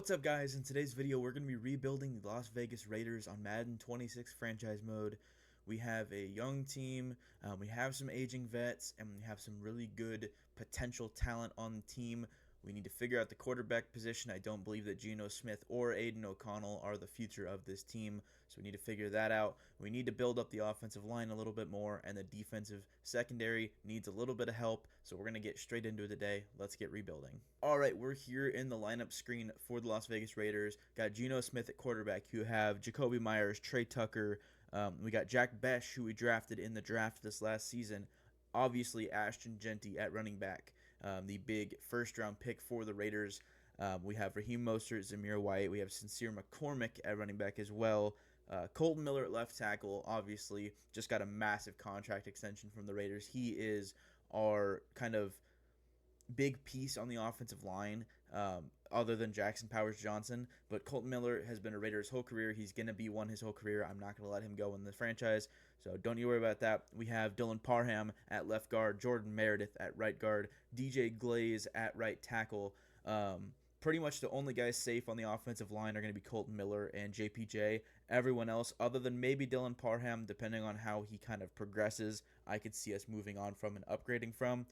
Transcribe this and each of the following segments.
What's up, guys? In today's video we're going to be rebuilding the Las Vegas Raiders on Madden 26 franchise mode. We have a young team, we have some aging vets, and we have some really good potential talent on the team. We need to figure out the quarterback position. I don't believe that Geno Smith or Aiden O'Connell are the future of this team, so we need to figure that out. We need to build up the offensive line a little bit more, and the defensive secondary needs a little bit of help, so we're going to get straight into it today. Let's get rebuilding. Alright, we're here in the lineup screen for the Las Vegas Raiders. Got Geno Smith at quarterback. You have Jacoby Myers, Trey Tucker. We got Jack Besh, who we drafted in the draft this last season. Obviously, Ashton Genty at running back, the big first-round pick for the Raiders. We have Raheem Mostert, Zamir White. We have Sincere McCormick at running back as well. Colton Miller at left tackle, obviously, just got a massive contract extension from the Raiders. He is our kind of big piece on the offensive line, other than Jackson Powers-Johnson. But Colton Miller has been a Raider his whole career. He's going to be one his whole career. I'm not going to let him go in the franchise, so don't you worry about that. We have Dylan Parham at left guard, Jordan Meredith at right guard, DJ Glaze at right tackle. Pretty much the only guys safe on the offensive line are going to be Colton Miller and JPJ. Everyone else, other than maybe Dylan Parham, depending on how he kind of progresses, I could see us moving on from and upgrading from.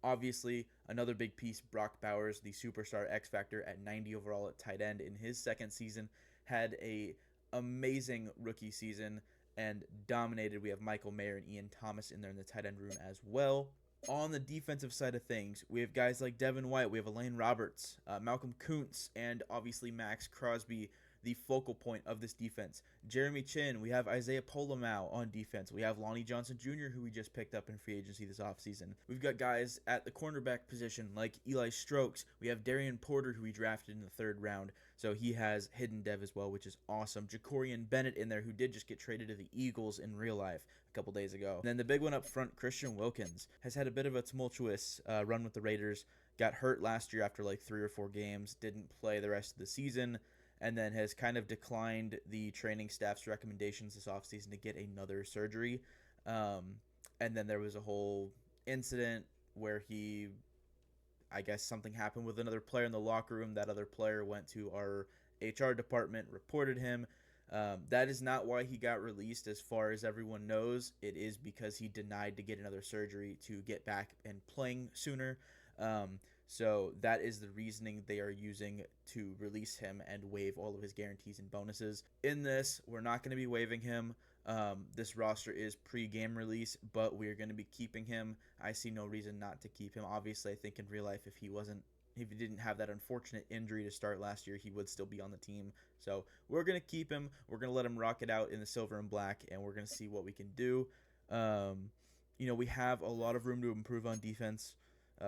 Obviously, another big piece, Brock Bowers, the superstar X Factor at 90 overall at tight end in his second season, had a amazing rookie season and dominated. We have Michael Mayer and Ian Thomas in there in the tight end room as well. On the defensive side of things, we have guys like Devin White, we have Elaine Roberts, Malcolm Kuntz, and obviously Max Crosby, the focal point of this defense. Jeremy Chin, we have Isaiah Polomau on defense. We have Lonnie Johnson Jr., who we just picked up in free agency this offseason. We've got guys at the cornerback position like Eli Strokes. We have Darian Porter, who we drafted in the third round, so he has hidden dev as well, which is awesome. Jacorian Bennett in there, who did just get traded to the Eagles in real life a couple days ago. And then the big one up front, Christian Wilkins, has had a bit of a tumultuous run with the Raiders. Got hurt last year after like 3 or 4 games, didn't play the rest of the season, and then has kind of declined the training staff's recommendations this offseason to get another surgery. And then there was a whole incident where I guess something happened with another player in the locker room. That other player went to our HR department, reported him. That is not why he got released, as far as everyone knows. It is because he denied to get another surgery to get back and playing sooner. So that is the reasoning they are using to release him and waive all of his guarantees and bonuses. In this, we're not going to be waiving him. This roster is pre-game release, but we're going to be keeping him. I see no reason not to keep him. Obviously, I think in real life, if he didn't have that unfortunate injury to start last year, he would still be on the team. So we're going to keep him. We're going to let him rock it out in the silver and black, and we're going to see what we can do. We have a lot of room to improve on defense.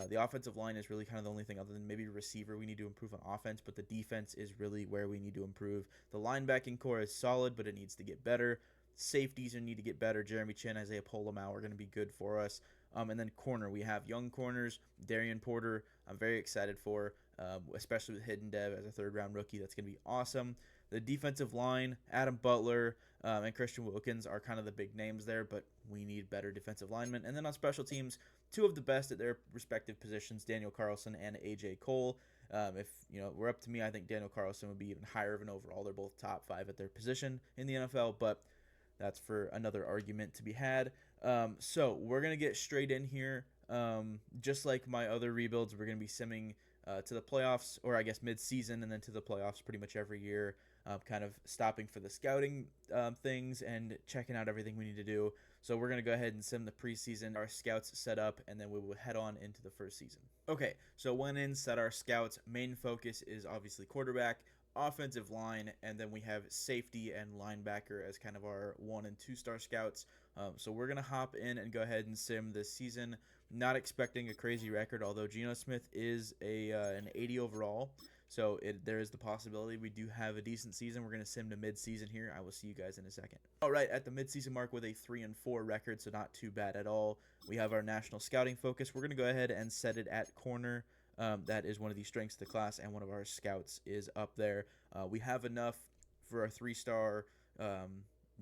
The offensive line is really kind of the only thing, other than maybe receiver, we need to improve on offense, but the defense is really where we need to improve. The linebacking core is solid, but it needs to get better. Safeties need to get better. Jeremy Chin, Isaiah Polomau are going to be good for us. And then corner, we have young corners. Darian Porter, I'm very excited for, especially with hidden dev as a third-round rookie. That's going to be awesome. The defensive line, Adam Butler and Christian Wilkins are kind of the big names there, but we need better defensive linemen. And then on special teams, 2 of the best at their respective positions, Daniel Carlson and A.J. Cole. If we're up to me, I think Daniel Carlson would be even higher of an overall. They're both top 5 at their position in the NFL, but that's for another argument to be had. So we're going to get straight in here. Just like my other rebuilds, we're going to be simming to the playoffs, or I guess mid-season, and then to the playoffs pretty much every year, kind of stopping for the scouting things and checking out everything we need to do. So we're going to go ahead and sim the preseason, our scouts set up, and then we will head on into the first season. Okay, so went in, set our scouts. Main focus is obviously quarterback, offensive line, and then we have safety and linebacker as kind of our 1- and 2-star scouts. So we're going to hop in and go ahead and sim this season. Not expecting a crazy record, although Geno Smith is an 80 overall. So there is the possibility we do have a decent season. We're going to sim to mid-season here. I will see you guys in a second. All right, at the mid-season mark with a 3-4 record, so not too bad at all. We have our national scouting focus. We're going to go ahead and set it at corner. That is one of the strengths of the class, and one of our scouts is up there. We have enough for our 3-star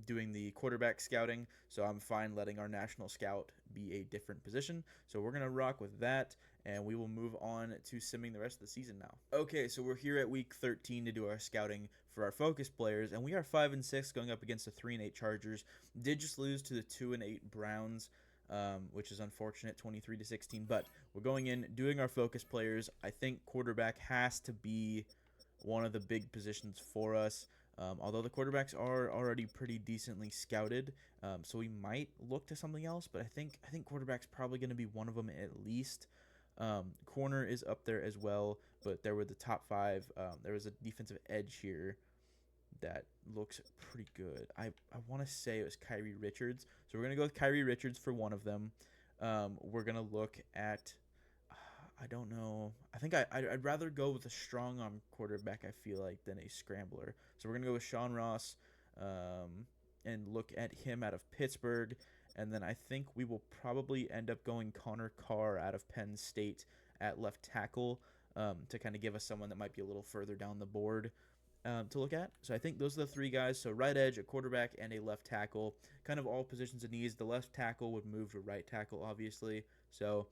doing the quarterback scouting, so I'm fine letting our national scout be a different position. So we're going to rock with that, and we will move on to simming the rest of the season now. Okay, so we're here at week 13 to do our scouting for our focus players, and we are 5-6 going up against the 3-8 Chargers. Did just lose to the 2-8 Browns, which is unfortunate, 23-16. But we're going in doing our focus players. I think quarterback has to be one of the big positions for us. Although the quarterbacks are already pretty decently scouted, so we might look to something else. But I think quarterback's probably going to be one of them at least. Corner is up there as well, but there were the top 5. There was a defensive edge here that looks pretty good. I want to say it was Kyrie Richards, so we're gonna go with Kyrie Richards for one of them. We're gonna look at I don't know. I think I'd rather go with a strong arm quarterback, I feel like, than a scrambler. So we're going to go with Sean Ross and look at him out of Pittsburgh. And then I think we will probably end up going Connor Carr out of Penn State at left tackle to kind of give us someone that might be a little further down the board to look at. So I think those are the 3 guys. So right edge, a quarterback, and a left tackle. Kind of all positions of needs. The left tackle would move to right tackle, obviously. So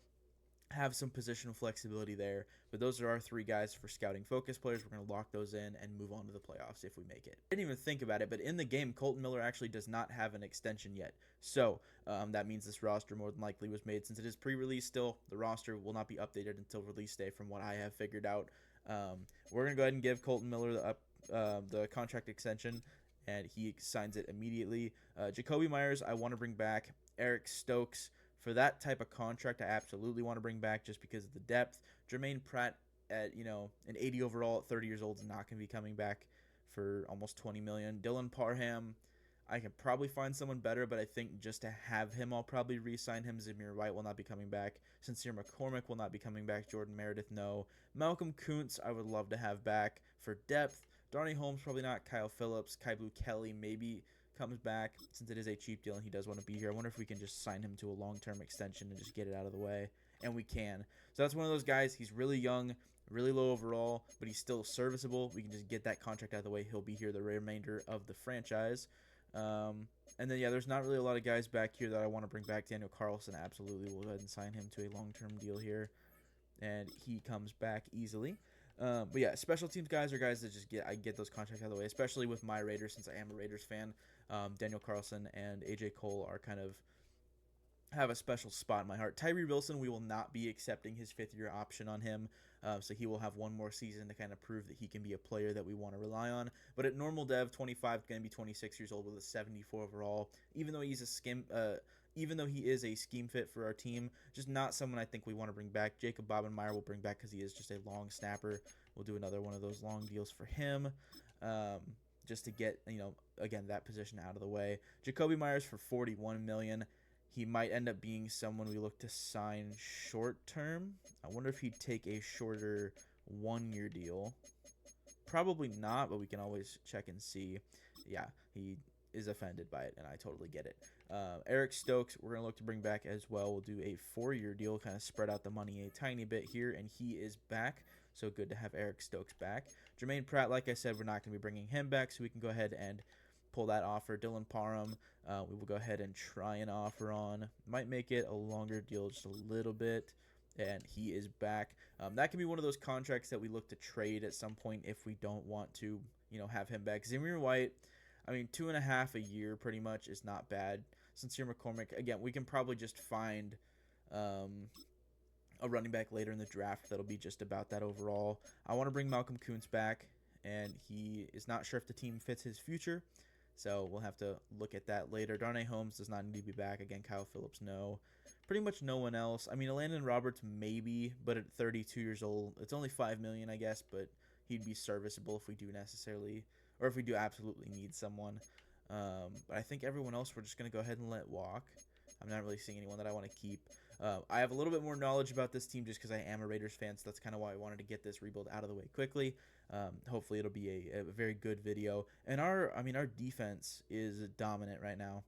have some positional flexibility there, but those are our 3 guys for scouting focus players. We're going to lock those in and move on to the playoffs if we make it. I didn't even think about it, but in the game, Colton Miller actually does not have an extension yet, so that means this roster more than likely was made. Since it is pre-release still, the roster will not be updated until release day from what I have figured out. We're going to go ahead and give Colton Miller the contract extension, and he signs it immediately. Jacoby Myers, I want to bring back. Eric Stokes, for that type of contract, I absolutely want to bring back just because of the depth. Jermaine Pratt at an 80 overall at 30 years old is not going to be coming back for almost $20 million. Dylan Parham, I can probably find someone better, but I think just to have him, I'll probably re-sign him. Zamir White will not be coming back. Sincere McCormick will not be coming back. Jordan Meredith, no. Malcolm Kuntz, I would love to have back for depth. Darnay Holmes, probably not. Kyle Phillips. Kai Blue Kelly, maybe comes back since it is a cheap deal and he does want to be here. I wonder if we can just sign him to a long-term extension and just get it out of the way, and we can. So that's one of those guys. He's really young, really low overall, but he's still serviceable. We can just get that contract out of the way. He'll be here the remainder of the franchise. And then, yeah, there's not really a lot of guys back here that I want to bring back. Daniel Carlson, absolutely. We'll go ahead and sign him to a long-term deal here, and he comes back easily. But yeah, special teams guys are guys that just get those contracts out of the way, especially with my Raiders since I am a Raiders fan. Daniel Carlson and AJ Cole are kind of have a special spot in my heart. Tyree Wilson, we will not be accepting his 5th-year option on him, so he will have one more season to kind of prove that he can be a player that we want to rely on. But at normal dev, 25 going to be 26 years old with a 74 overall. Even though he is a scheme fit for our team, just not someone I think we want to bring back. Jacob Bobenmeyer will bring back because he is just a long snapper. We'll do another one of those long deals for him. Just to get, again, that position out of the way. Jacoby Myers for $41 million. He might end up being someone we look to sign short term. I wonder if he'd take a shorter 1-year deal. Probably not, but we can always check and see. Yeah, he is offended by it, and I totally get it. Eric Stokes, we're going to look to bring back as well. We'll do a 4-year deal, kind of spread out the money a tiny bit here, and he is back. So good to have Eric Stokes back. Jermaine Pratt, like I said, we're not going to be bringing him back, so we can go ahead and pull that offer. Dylan Parham, we will go ahead and try an offer on. Might make it a longer deal just a little bit, and he is back. That can be one of those contracts that we look to trade at some point if we don't want to, have him back. Zamir White, 2.5 a year pretty much is not bad. Sincere McCormick, again, we can probably just find a running back later in the draft that'll be just about that overall. I want to bring Malcolm Kuntz back, and he is not sure if the team fits his future, so we'll have to look at that later. Darnay Holmes does not need to be back. Again, Kyle Phillips, no. Pretty much no one else. Landon Roberts, maybe, but at 32 years old, it's only $5 million, I guess, but he'd be serviceable if we do necessarily, or if we do absolutely need someone. But I think everyone else we're just going to go ahead and let walk. I'm not really seeing anyone that I want to keep. I have a little bit more knowledge about this team just because I am a Raiders fan, so that's kind of why I wanted to get this rebuild out of the way quickly. Hopefully it'll be a very good video. And our defense is dominant right now.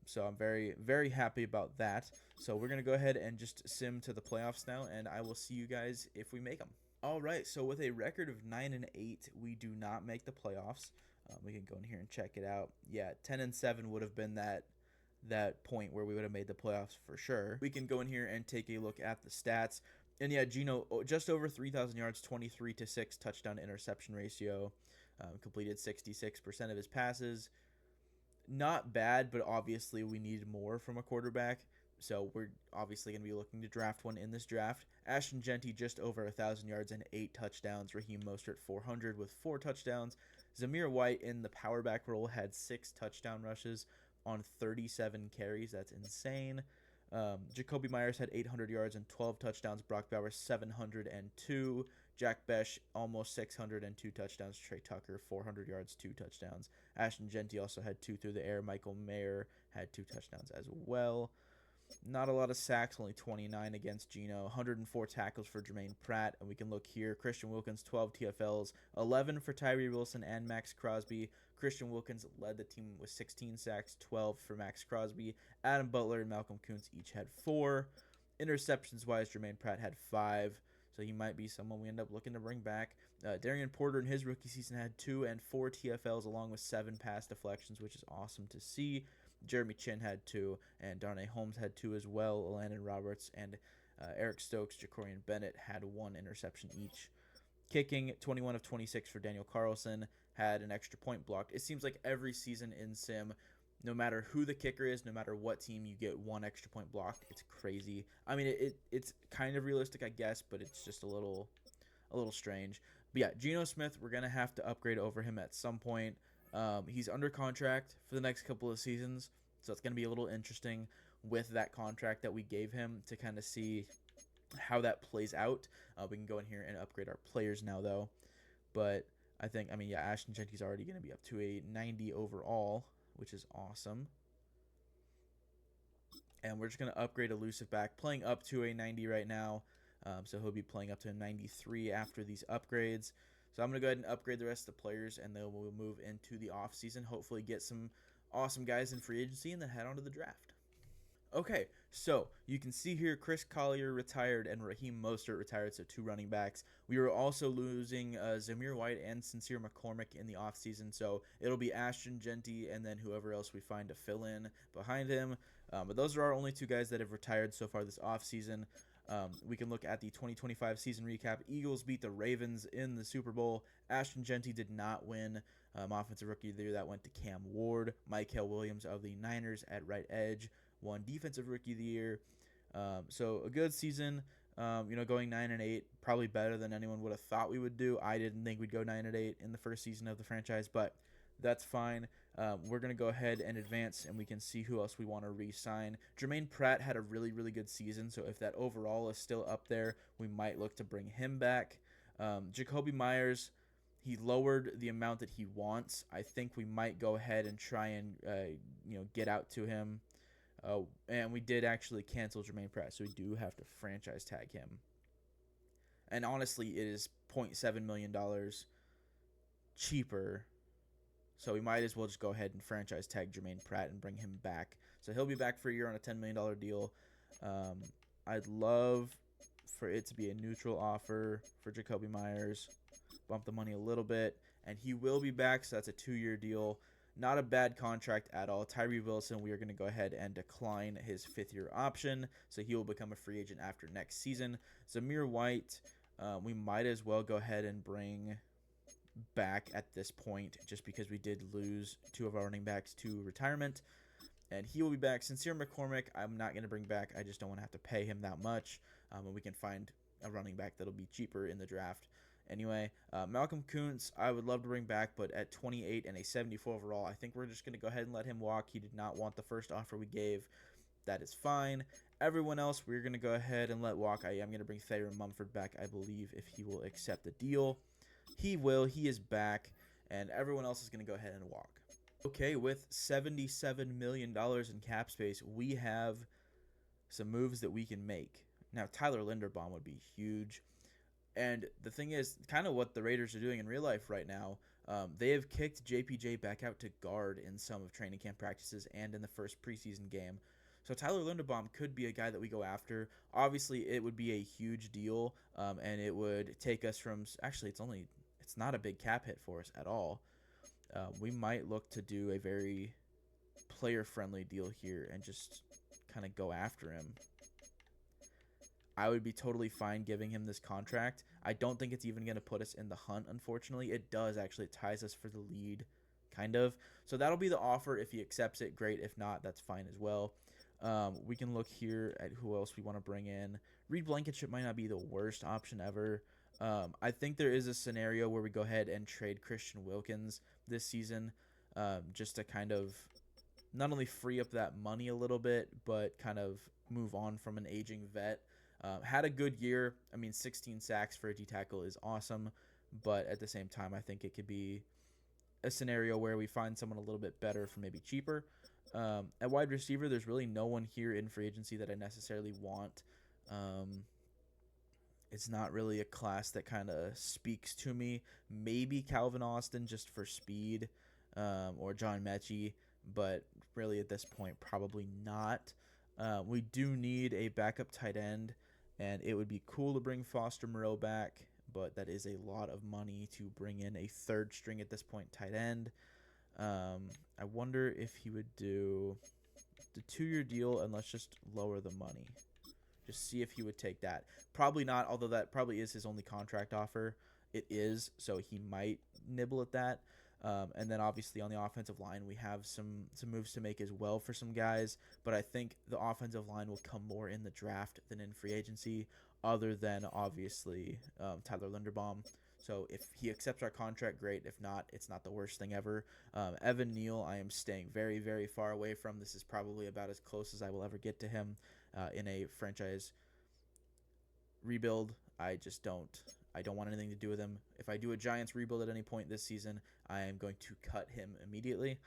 So I'm very, very happy about that. So we're going to go ahead and just sim to the playoffs now, and I will see you guys if we make them. All right, so with a record of 9-8, we do not make the playoffs. We can go in here and check it out. Yeah, 10-7 would have been that that point where we would have made the playoffs for sure. We can go in here and take a look at the stats. And yeah, Geno just over 3,000 yards, 23 to 6 touchdown to interception ratio, completed 66% of his passes. Not bad, but obviously we need more from a quarterback. So we're obviously going to be looking to draft one in this draft. Ashton Jeanty just over 1,000 yards and 8 touchdowns. Raheem Mostert 400 with 4 touchdowns. Zamir White in the power back role had 6 touchdown rushes on 37 carries. That's insane. Jacoby Myers had 800 yards and 12 touchdowns. Brock Bowers 702. Jack Besh almost 600 and 2 touchdowns. Trey Tucker 400 yards, 2 touchdowns. Ashton Jeanty also had 2 through the air. Michael Mayer had 2 touchdowns as well. Not a lot of sacks, only 29 against Geno. 104 tackles for Jermaine Pratt. And we can look here. Christian Wilkins, 12 TFLs, 11 for Tyree Wilson and Max Crosby. Christian Wilkins led the team with 16 sacks, 12 for Max Crosby. Adam Butler and Malcolm Kuntz each had 4. Interceptions-wise, Jermaine Pratt had 5. So he might be someone we end up looking to bring back. Darian Porter in his rookie season had 2 and 4 TFLs along with 7 pass deflections, which is awesome to see. Jeremy Chin had 2, and Darnay Holmes had 2 as well. Landon Roberts and Eric Stokes, Jacorian Bennett had 1 interception each. Kicking, 21 of 26 for Daniel Carlson, had an extra point blocked. It seems like every season in Sim, no matter who the kicker is, no matter what team, you get 1 extra point blocked. It's crazy. I mean, it's kind of realistic, I guess, but it's just a little strange. But yeah, Geno Smith, we're going to have to upgrade over him at some point. He's under contract for the next couple of seasons, so it's going to be a little interesting with that contract that we gave him to kind of see how that plays out. We can go in here and upgrade our players now, though. But I think, Ashton Jeanty's already going to be up to a 90 overall, which is awesome. And we're just going to upgrade Elusive back, playing up to a 90 right now. So he'll be playing up to a 93 after these upgrades. So I'm going to go ahead and upgrade the rest of the players, and then we'll move into the offseason, hopefully get some awesome guys in free agency, and then head on to the draft. Okay, so you can see here Chris Collier retired and Raheem Mostert retired, so 2 running backs. We were also losing Zamir White and Sincere McCormick in the offseason, so it'll be Ashton Jeanty and then whoever else we find to fill in behind him. But those are our only 2 guys that have retired so far this offseason. We can look at the 2025 season recap. Eagles beat the Ravens in the Super Bowl. Ashton Jeanty did not win Offensive Rookie of the Year. That went to Cam Ward. Michael Williams of the Niners at right edge won Defensive Rookie of the Year. So a good season. Going 9-8, probably better than anyone would have thought we would do. I didn't think we'd go 9-8 in the first season of the franchise, but that's fine. We're going to go ahead and advance, and we can see who else we want to re-sign. Jermaine Pratt had a really, really good season, so if that overall is still up there, we might look to bring him back. Jacoby Myers, he lowered the amount that he wants. I think we might go ahead and try and get out to him. And we did actually cancel Jermaine Pratt, so we do have to franchise tag him. And honestly, it is $0.7 million cheaper. So we might as well just go ahead and franchise tag Jermaine Pratt and bring him back. So he'll be back for a year on a $10 million deal. I'd love for it to be a neutral offer for Jacoby Myers. Bump the money a little bit. And he will be back, so that's a 2-year deal. Not a bad contract at all. Tyree Wilson, we are going to go ahead and decline his 5th-year option, so he will become a free agent after next season. Zamir White, we might as well go ahead and bring back at this point, just because we did lose 2 of our running backs to retirement, and he will be back. Sincere McCormick, I'm not going to bring back. I just don't want to have to pay him that much, and we can find a running back that'll be cheaper in the draft. Anyway, Malcolm Kuntz, I would love to bring back, but at 28 and a 74 overall, I think we're just going to go ahead and let him walk. He did not want the first offer we gave. That is fine. Everyone else, we're going to go ahead and let walk. I am going to bring Thayer Mumford back, I believe, if he will accept the deal. He will. He is back, and everyone else is going to go ahead and walk. Okay, with $77 million in cap space, we have some moves that we can make. Now, Tyler Linderbaum would be huge. And the thing is, kind of what the Raiders are doing in real life right now, they have kicked JPJ back out to guard in some of training camp practices and in the first preseason game. So Tyler Linderbaum could be a guy that we go after. Obviously, it would be a huge deal, and it would take us from – actually, it's not a big cap hit for us at all. We might look to do a very player-friendly deal here and just kind of go after him, I would be totally fine giving him this contract. I don't think it's even going to put us in the hunt, unfortunately. It does actually. It ties us for the lead, kind of. So that'll be the offer. If he accepts it, great. If not, that's fine as well. We can look here at who else we want to bring in. Reed Blankenship might not be the worst option ever. I think there is a scenario where we go ahead and trade Christian Wilkins this season, just to kind of not only free up that money a little bit, but kind of move on from an aging vet. Had a good year. I mean, 16 sacks for a D tackle is awesome, but at the same time, I think it could be a scenario where we find someone a little bit better for maybe cheaper. At wide receiver, there's really no one here in free agency that I necessarily want. It's not really a class that kind of speaks to me. Maybe Calvin Austin just for speed, or John Mechie, but really at this point, probably not. We do need a backup tight end, and it would be cool to bring Foster Moreau back, but that is a lot of money to bring in a third string at this point tight end. I wonder if he would do the 2-year deal, and let's just lower the money. Just see if he would take that. Probably not, although that probably is his only contract offer. It is, so he might nibble at that. And then obviously on the offensive line, we have some moves to make as well for some guys. But I think the offensive line will come more in the draft than in free agency, other than obviously Tyler Linderbaum. So if he accepts our contract, great. If not, it's not the worst thing ever. Evan Neal, I am staying very, very far away from. This is probably about as close as I will ever get to him in a franchise rebuild. I don't want anything to do with him. If I do a Giants rebuild at any point this season, I am going to cut him immediately.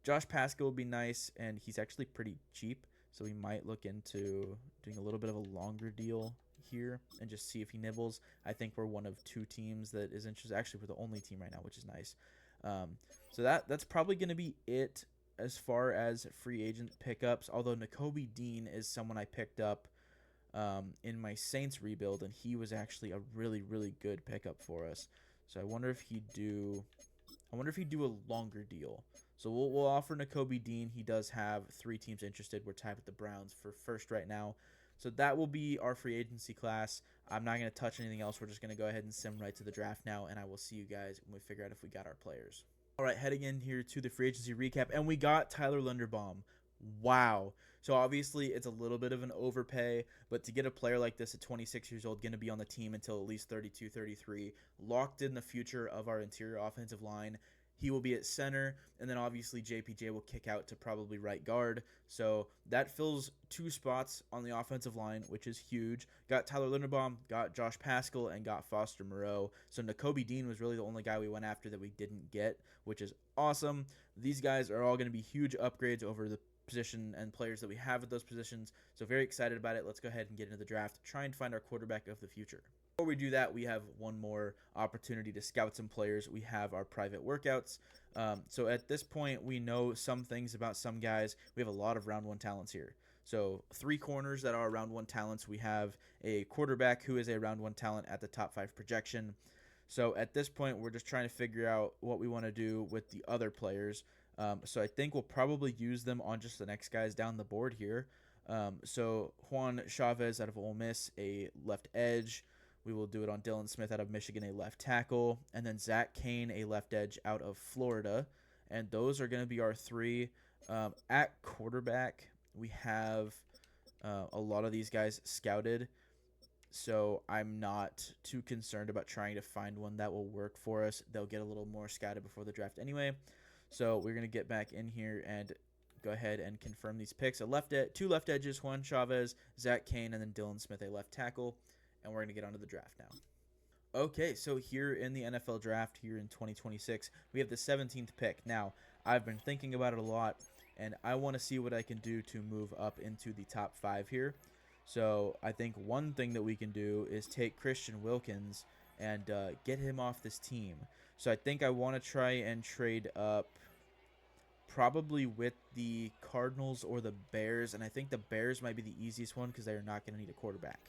Josh Pascal would be nice, and he's actually pretty cheap, so we might look into doing a little bit of a longer deal here and just see if he nibbles. I think we're one of 2 teams that is interested. Actually, we're the only team right now, which is nice. So that's probably going to be it as far as free agent pickups, although Nakobe Dean is someone I picked up in my Saints rebuild, and he was actually a really, really good pickup for us. So I wonder if he'd do a longer deal. So we'll offer Nakobe Dean. He does have 3 teams interested. We're tied with the Browns for first right now. So that will be our free agency class. I'm not going to touch anything else. We're just going to go ahead and sim right to the draft now, and I will see you guys when we figure out if we got our players. All right, heading in here to the free agency recap, and we got Tyler Linderbaum. Wow. So obviously it's a little bit of an overpay, but to get a player like this at 26 years old, going to be on the team until at least 32, 33, locked in the future of our interior offensive line. He will be at center, and then obviously JPJ will kick out to probably right guard. So that fills 2 spots on the offensive line, which is huge. Got Tyler Linderbaum, got Josh Pascal, and got Foster Moreau. So Nakobe Dean was really the only guy we went after that we didn't get, which is awesome. These guys are all going to be huge upgrades over the position and players that we have at those positions. So very excited about it. Let's go ahead and get into the draft, try and find our quarterback of the future. Before we do that, we have one more opportunity to scout some players. We have our private workouts. So at this point, we know some things about some guys. We have a lot of round 1 talents here. So 3 corners that are round 1 talents. We have a quarterback who is a round 1 talent at the top 5 projection. So at this point, we're just trying to figure out what we want to do with the other players. So I think we'll probably use them on just the next guys down the board here. So Juan Chavez out of Ole Miss, a left edge. We will do it on Dylan Smith out of Michigan, a left tackle. And then Zach Kane, a left edge out of Florida. And those are going to be our 3. At quarterback, we have a lot of these guys scouted. So I'm not too concerned about trying to find one that will work for us. They'll get a little more scouted before the draft anyway. So we're going to get back in here and go ahead and confirm these picks. 2 left edges, Juan Chavez, Zach Kane, and then Dylan Smith, a left tackle. And we're going to get onto the draft now. Okay, so here in the NFL draft here in 2026, we have the 17th pick. Now, I've been thinking about it a lot, and I want to see what I can do to move up into the top 5 here. So I think one thing that we can do is take Christian Wilkins and get him off this team. So I think I want to try and trade up probably with the Cardinals or the Bears, and I think the Bears might be the easiest one because they are not going to need a quarterback.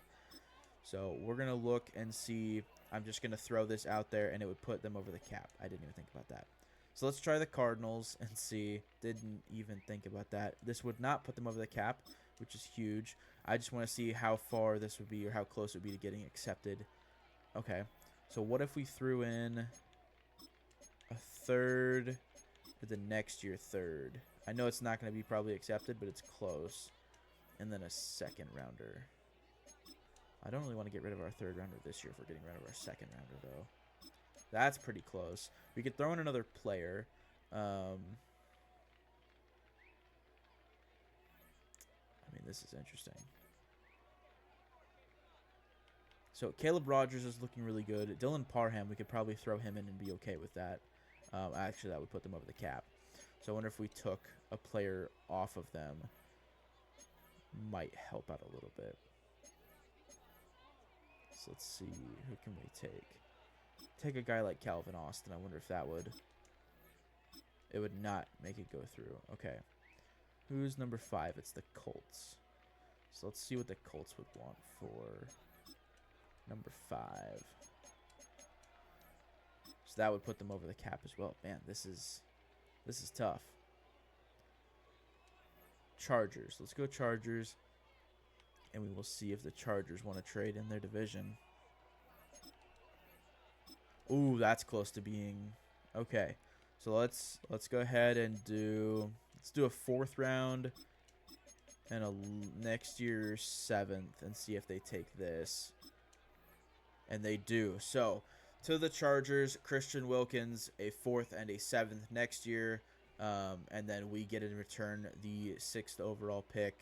So we're going to look and see. I'm just going to throw this out there, and it would put them over the cap. I didn't even think about that. So let's try the Cardinals and see. Didn't even think about that. This would not put them over the cap, which is huge. I just want to see how far this would be or how close it would be to getting accepted. Okay. So what if we threw in a third or the next year third? I know it's not going to be probably accepted, but it's close. And then a second rounder. I don't really want to get rid of our third rounder this year if we're getting rid of our second rounder, though. That's pretty close. We could throw in another player. I mean, this is interesting. So Caleb Rogers is looking really good. Dylan Parham, we could probably throw him in and be okay with that. Actually, that would put them over the cap. So I wonder if we took a player off of them. Might help out a little bit. So let's see. Who can we take? Take a guy like Calvin Austin. I wonder if that would... It would not make it go through. Okay. Who's number 5? It's the Colts. So let's see what the Colts would want for number 5. So that would put them over the cap as well. Man, this is tough. Chargers. Let's go Chargers. And we will see if the Chargers want to trade in their division. Ooh, that's close to being... Okay. So let's go ahead and do... Let's do a 4th round and a next year 7th and see if they take this. And they do. So, to the Chargers, Christian Wilkins, a 4th and a 7th next year. And then we get in return the 6th overall pick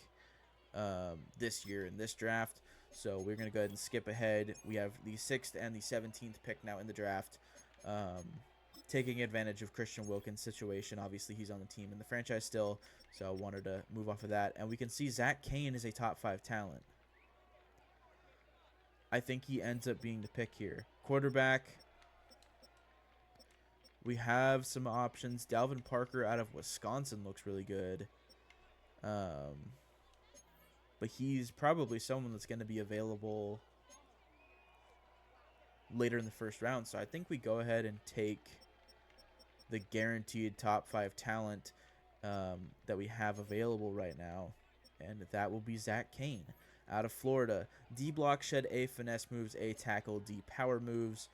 this year in this draft. So we're going to go ahead and skip ahead. We have the 6th and the 17th pick now in the draft. Taking advantage of Christian Wilkins' situation. Obviously, he's on the team in the franchise still, so I wanted to move off of that. And we can see Zach Kane is a top 5 talent. I think he ends up being the pick here. Quarterback, we have some options. Dalvin Parker out of Wisconsin looks really good. But he's probably someone that's going to be available later in the first round. So I think we go ahead and take the guaranteed top 5 talent that we have available right now. And that will be Zach Kane out of Florida. D block, shed A, finesse moves, A tackle, D power moves,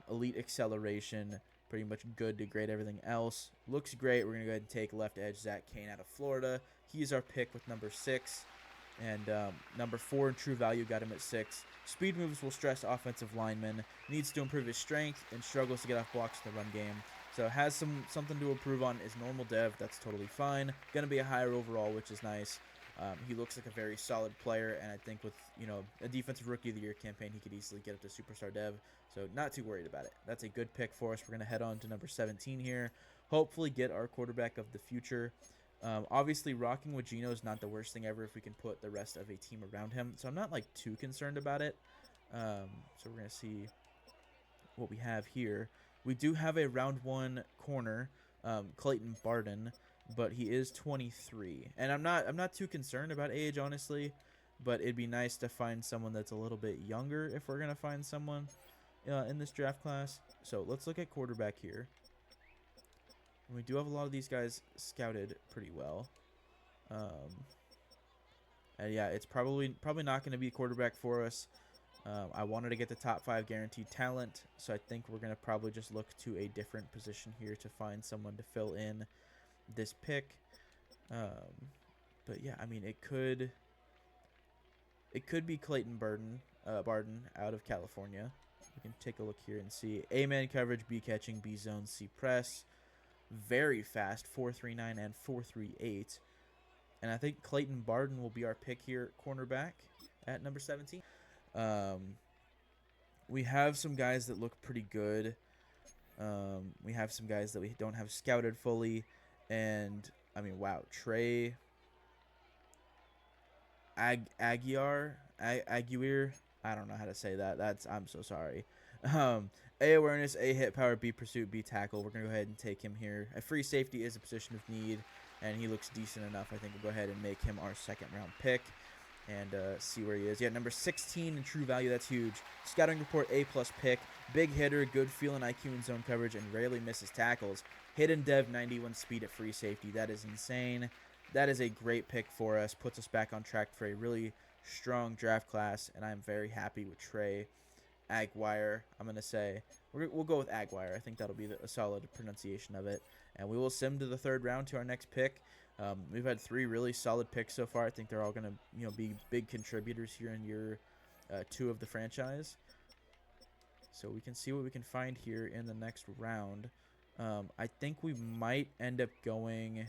elite acceleration, pretty much good to great everything else. Looks great. We're going to go ahead and take left edge Zach Kane out of Florida. He's our pick with number 6. And number 4 in true value got him at 6. Speed moves will stress offensive linemen. Needs to improve his strength and struggles to get off blocks in the run game. So has something to improve on. Is normal dev. That's totally fine. Going to be a higher overall, which is nice. He looks like a very solid player, and I think with a defensive rookie of the year campaign, he could easily get up to superstar dev. So not too worried about it. That's a good pick for us. We're going to head on to number 17 here. Hopefully get our quarterback of the future. Obviously, rocking with Geno is not the worst thing ever if we can put the rest of a team around him. So I'm not like too concerned about it. So we're going to see what we have here. We do have a round 1 corner, Clayton Barden, but he is 23. And I'm not too concerned about age, honestly, but it'd be nice to find someone that's a little bit younger if we're going to find someone in this draft class. So let's look at quarterback here. And we do have a lot of these guys scouted pretty well. And yeah, it's probably not going to be a quarterback for us. I wanted to get the top 5 guaranteed talent, so I think we're going to probably just look to a different position here to find someone to fill in this pick. But yeah, I mean, it could be Clayton Barden out of California. We can take a look here and see A-man coverage, B catching, B zone, C press. Very fast, 4.39 and 4.38. And I think Clayton Barden will be our pick here, cornerback at number 17. We have some guys that look pretty good. We have some guys that we don't have scouted fully. And, I mean, wow, Trey Aguirre, I don't know how to say that. I'm so sorry. A awareness, A hit power, B pursuit, B tackle. We're going to go ahead and take him here. A free safety is a position of need, and he looks decent enough. I think we'll go ahead and make him our 2nd round pick. and see where he is. Yeah, number 16 in true value. That's huge. Scouting report A+ pick. Big hitter, good feeling IQ in zone coverage, and rarely misses tackles. Hidden dev, 91 speed at free safety. That is insane. That is a great pick for us. Puts us back on track for a really strong draft class, and I'm very happy with Trey Aguirre. I'm going to say we'll go with Aguirre. I think that'll be a solid pronunciation of it. And we will sim to the 3rd round to our next pick. We've had 3 really solid picks so far. I think they're all going to be big contributors here in year 2 of the franchise. So we can see what we can find here in the next round. I think we might end up going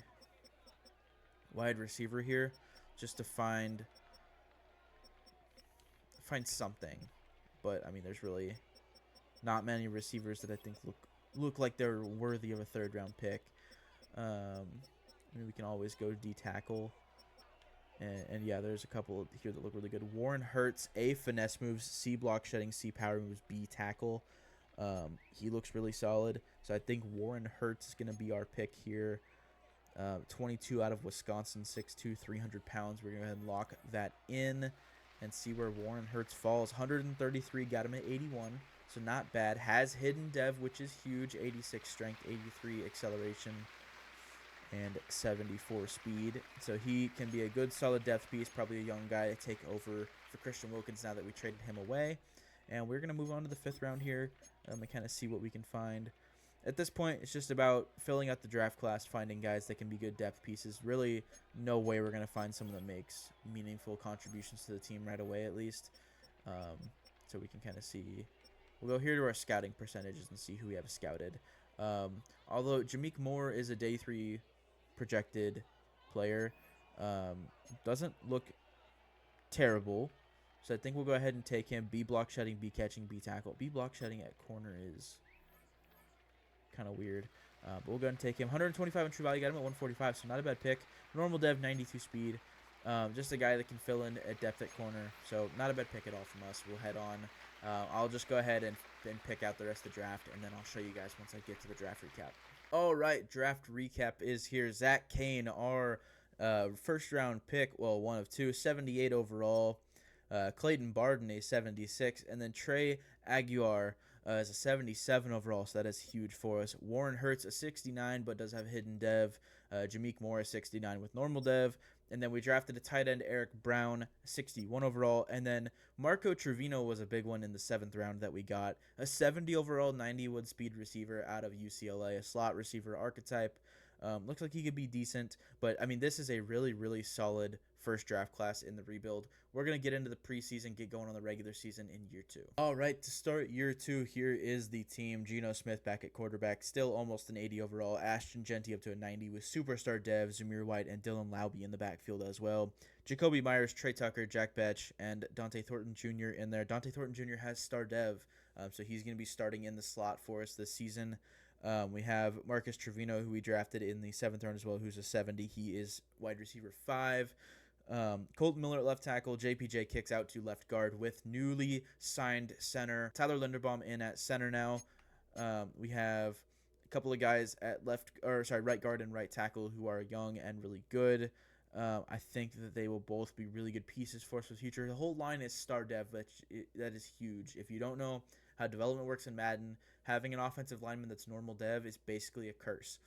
wide receiver here just to find something. But, I mean, there's really not many receivers that I think look like they're worthy of a 3rd round pick. I mean, we can always go D-tackle. And yeah, there's a couple here that look really good. Warren Hurts, A, finesse moves, C, block shedding, C, power moves, B, tackle. He looks really solid. So I think Warren Hurts is going to be our pick here. 22 out of Wisconsin, 6'2", 300 pounds. We're going to go ahead and lock that in and see where Warren Hurts falls. 133, got him at 81, so not bad. Has hidden dev, which is huge. 86 strength, 83 acceleration, and 74 speed. So he can be a good, solid depth piece. Probably a young guy to take over for Christian Wilkins now that we traded him away. And we're going to move on to the 5th round here and kind of see what we can find. At this point, it's just about filling out the draft class, finding guys that can be good depth pieces. Really, no way we're going to find someone that makes meaningful contributions to the team right away, at least. So we can kind of see. We'll go here to our scouting percentages and see who we have scouted. Although Jameek Moore is a day 3 projected player, doesn't look terrible. So I think we'll go ahead and take him. B, block shedding, B, catching, B, tackle. B, block shedding at corner is kind of weird. But we'll go ahead and take him. 125 in true value. Got him at 145, so not a bad pick. Normal dev, 92 speed. Just a guy that can fill in at depth at corner. So not a bad pick at all from us. We'll head on. I'll just go ahead and pick out the rest of the draft, and then I'll show you guys once I get to the draft recap. All right, draft recap is here. Zach Kane, our 1st round pick. Well, 1 of 2. 78 overall. Clayton Barden, a 76. And then Trey Aguirre is a 77 overall, so that is huge for us. Warren Hurts, a 69, but does have hidden dev. Jameek Moore, a 69 with normal dev. And then we drafted a tight end, Eric Brown, 61 overall. And then Marco Trevino was a big one in the 7th round that we got. A 70 overall, 90 wood speed receiver out of UCLA, a slot receiver archetype. Looks like he could be decent. But, I mean, this is a really, really solid 1st draft class in the rebuild. We're going to get into the preseason, get going on the regular season in year 2. All right, to start year 2, here is the team. Geno Smith back at quarterback, still almost an 80 overall. Ashton Genty up to a 90 with superstar dev, Zamir White, and Dylan Laube in the backfield as well. Jacoby Myers, Trey Tucker, Jack Betch, and Dante Thornton Jr. in there. Dante Thornton Jr. has star dev, so he's going to be starting in the slot for us this season. We have Marcus Trevino, who we drafted in the 7th round as well, who's a 70. He is wide receiver 5. Colton Miller at left tackle. JPJ kicks out to left guard with newly signed center Tyler Linderbaum in at center now. We have a couple of guys at right guard and right tackle who are young and really good. I think that they will both be really good pieces for us for the future. The whole line is star dev, but that is huge. If you don't know how development works in Madden, having an offensive lineman that's normal dev is basically a curse.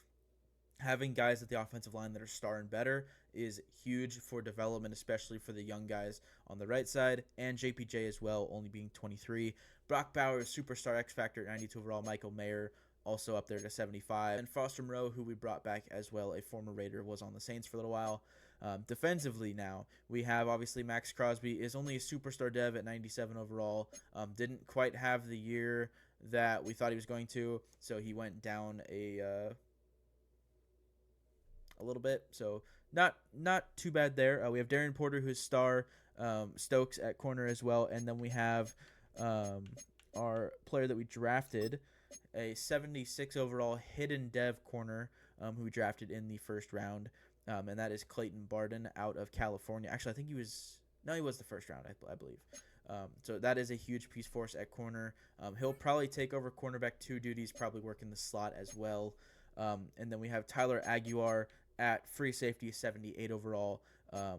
Having guys at the offensive line that are star and better is huge for development, especially for the young guys on the right side, and JPJ as well, only being 23. Brock Bowers, superstar X Factor, 92 overall. Michael Mayer, also up there to 75. And Foster Moreau, who we brought back as well, a former Raider, was on the Saints for a little while. Defensively now, we have obviously Max Crosby is only a superstar dev at 97 overall. Didn't quite have the year that we thought he was going to, so he went down a little bit, so not too bad there. We have Darren Porter, who's star, Stokes at corner as well, and then we have our player that we drafted, a 76 overall hidden dev corner, who we drafted in the 1st round, and that is Clayton Barden out of California. Actually, I think he was the 1st round, I believe. So that is a huge piece for us at corner. He'll probably take over cornerback 2 duties, probably work in the slot as well. And then we have Tyler Aguirre at free safety, 78 overall.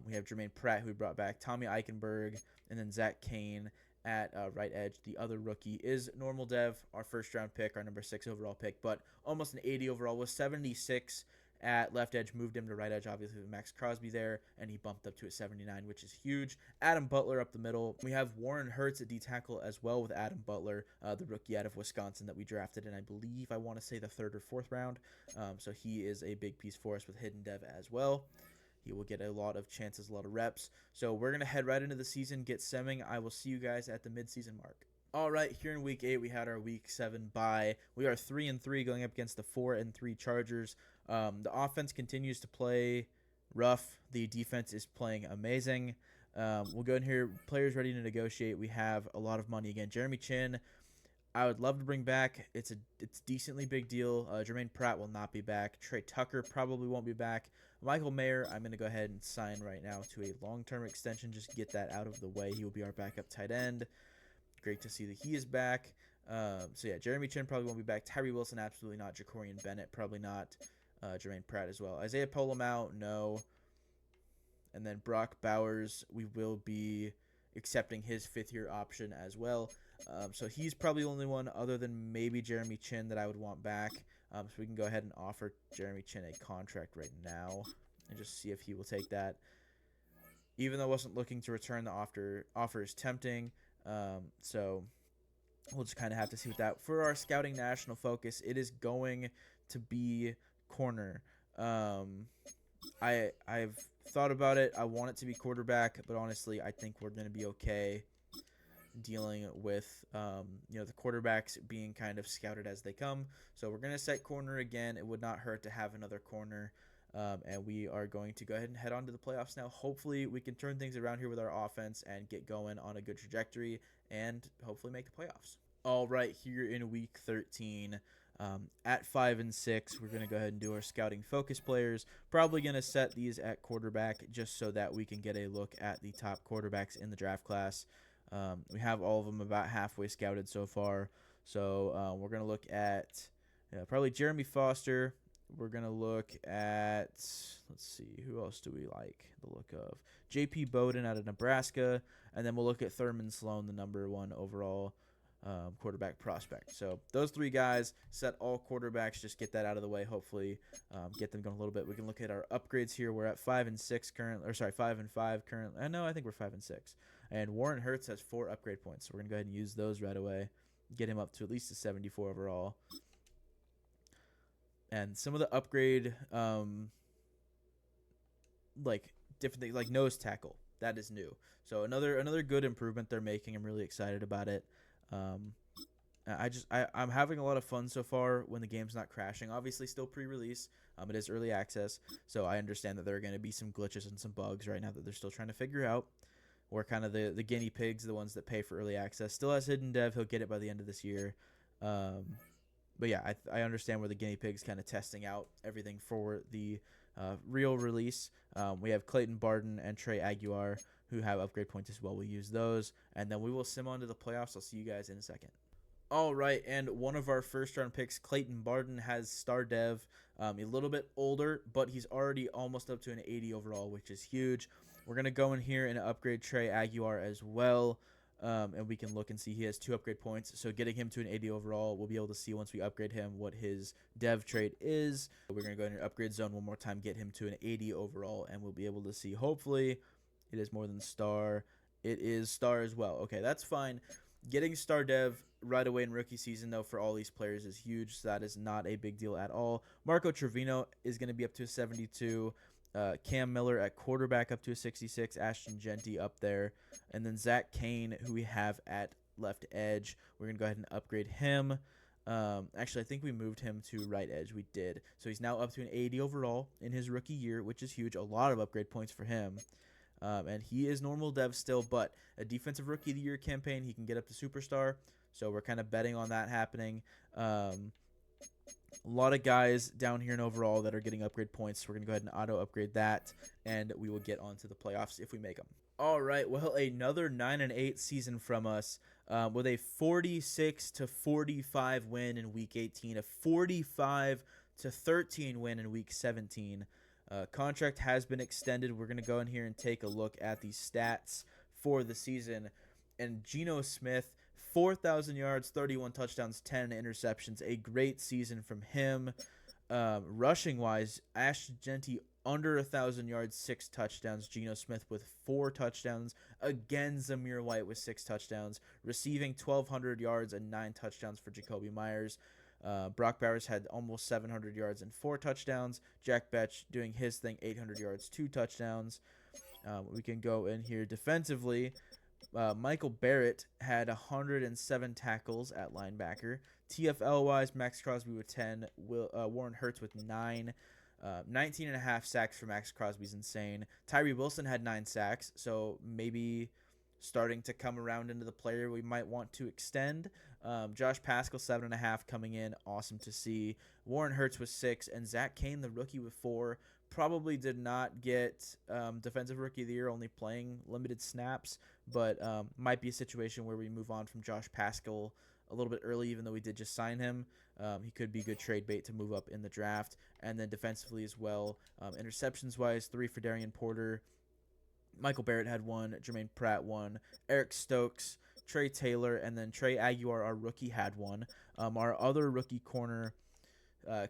We have Jermaine Pratt, who we brought back, Tommy Eichenberg, and then Zach Kane at right edge. The other rookie is normal dev, our first round pick, our number 6 overall pick, but almost an 80 overall, was 76 at left edge, moved him to right edge, obviously with Max Crosby there, and he bumped up to a 79, which is huge. Adam Butler up the middle. We have Warren Hurts at D tackle as well with Adam Butler, the rookie out of Wisconsin that we drafted in, I believe, I want to say the 3rd or 4th round. So he is a big piece for us with hidden dev as well. He will get a lot of chances, a lot of reps. So we're going to head right into the season, get semming. I will see you guys at the midseason mark. All right, here in Week 8, we had our Week 7 bye. We are 3-3 going up against the 4-3 Chargers. The offense continues to play rough. The defense is playing amazing. We'll go in here. Players ready to negotiate. We have a lot of money again. Jeremy Chin, I would love to bring back. It's decently big deal. Jermaine Pratt will not be back. Trey Tucker probably won't be back. Michael Mayer, I'm going to go ahead and sign right now to a long-term extension. Just get that out of the way. He will be our backup tight end. Great to see that he is back. So, yeah, Jeremy Chin probably won't be back. Tyree Wilson, absolutely not. Jacorian Bennett, probably not. Jermaine Pratt as well. Isaiah Polamau, no. And then Brock Bowers, we will be accepting his 5th-year option as well. So he's probably the only one other than maybe Jeremy Chin that I would want back. So we can go ahead and offer Jeremy Chin a contract right now and just see if he will take that. Even though I wasn't looking to return, the offer is tempting. So we'll just kind of have to see with that. For our scouting national focus, it is going to be corner. I've thought about it. I want it to be quarterback, but honestly, I think we're going to be okay dealing with the quarterbacks being kind of scouted as they come. So we're going to set corner again. It would not hurt to have another corner. And we are going to go ahead and head on to the playoffs now. Hopefully we can turn things around here with our offense and get going on a good trajectory and hopefully make the playoffs. All right, here in Week 13, at 5-6, we're going to go ahead and do our scouting focus players. Probably going to set these at quarterback just so that we can get a look at the top quarterbacks in the draft class. We have all of them about halfway scouted so far. So we're going to look at probably Jeremy Foster. We're going to look at, let's see, who else do we like the look of? J.P. Bowden out of Nebraska. And then we'll look at Thurman Sloan, the number 1 overall quarterback prospect. So those 3 guys, set all quarterbacks, just get that out of the way, hopefully get them going a little bit. We can look at our upgrades here. We're at 5-6 currently, or sorry, 5-5 currently. I think we're 5-6. And Warren Hurts has 4 upgrade points, so we're going to go ahead and use those right away. Get him up to at least a 74 overall. And some of the upgrade, different things, like nose tackle, that is new. So another good improvement they're making. I'm really excited about it. I'm having a lot of fun so far when the game's not crashing. Obviously, still pre-release. It is early access, so I understand that there are going to be some glitches and some bugs right now that they're still trying to figure out. We're kind of the guinea pigs, the ones that pay for early access. Still has hidden dev. He'll get it by the end of this year. But yeah, I understand where the guinea pigs kind of testing out everything for the real release. We have Clayton Barden and Trey Aguiar who have upgrade points as well. We'll use those, and then we will sim on to the playoffs. I'll see you guys in a second. All right, and one of our first-round picks, Clayton Barden, has star dev. A little bit older, but he's already almost up to an 80 overall, which is huge. We're going to go in here and upgrade Trey Aguiar as well. And we can look and see he has 2 upgrade points. So getting him to an 80 overall, we'll be able to see once we upgrade him what his dev trait is. We're going to go in your upgrade zone one more time, get him to an 80 overall, and we'll be able to see, hopefully, it is more than star. It is star as well. Okay, that's fine. Getting star dev right away in rookie season, though, for all these players is huge. So that is not a big deal at all. Marco Trevino is going to be up to a 72. Cam Miller at quarterback up to a 66. Ashton Genty up there. And then Zach Kane, who we have at left edge. We're going to go ahead and upgrade him. Actually, I think we moved him to right edge. We did. So he's now up to an 80 overall in his rookie year, which is huge. A lot of upgrade points for him. And he is normal dev still, but a defensive rookie of the year campaign, he can get up to superstar. So we're kind of betting on that happening. A lot of guys down here in overall that are getting upgrade points. So we're going to go ahead and auto upgrade that, and we will get on to the playoffs if we make them. All right, well, another 9-8 season from us with a 46-45 win in Week 18, a 45-13 win in Week 17. Contract has been extended. We're going to go in here and take a look at the stats for the season. And Geno Smith, 4,000 yards, 31 touchdowns, 10 interceptions. A great season from him. Rushing wise, Ash Genty under 1,000 yards, 6 touchdowns. Geno Smith with 4 touchdowns. Again, Zamir White with 6 touchdowns. Receiving 1,200 yards and 9 touchdowns for Jacoby Myers. Brock Bowers had almost 700 yards and 4 touchdowns. Jack Betch doing his thing, 800 yards, 2 touchdowns. We can go in here defensively. Michael Barrett had 107 tackles at linebacker. TFL-wise, Max Crosby with 10, Warren Hurts with 9. 19 and a half sacks for Max Crosby's insane. Tyree Wilson had 9 sacks, so maybe starting to come around into the player we might want to extend. Josh Pascal, 7.5 coming in. Awesome to see. Warren Hurts with 6, and Zach Kane, the rookie, with 4. Probably did not get Defensive Rookie of the Year, only playing limited snaps, but might be a situation where we move on from Josh Pascal a little bit early, even though we did just sign him. He could be good trade bait to move up in the draft. And then defensively as well, interceptions-wise, 3 for Darian Porter. Michael Barrett had 1, Jermaine Pratt 1, Eric Stokes, Trey Taylor, and then Trey Aguiar, our rookie, had 1. Our other rookie corner,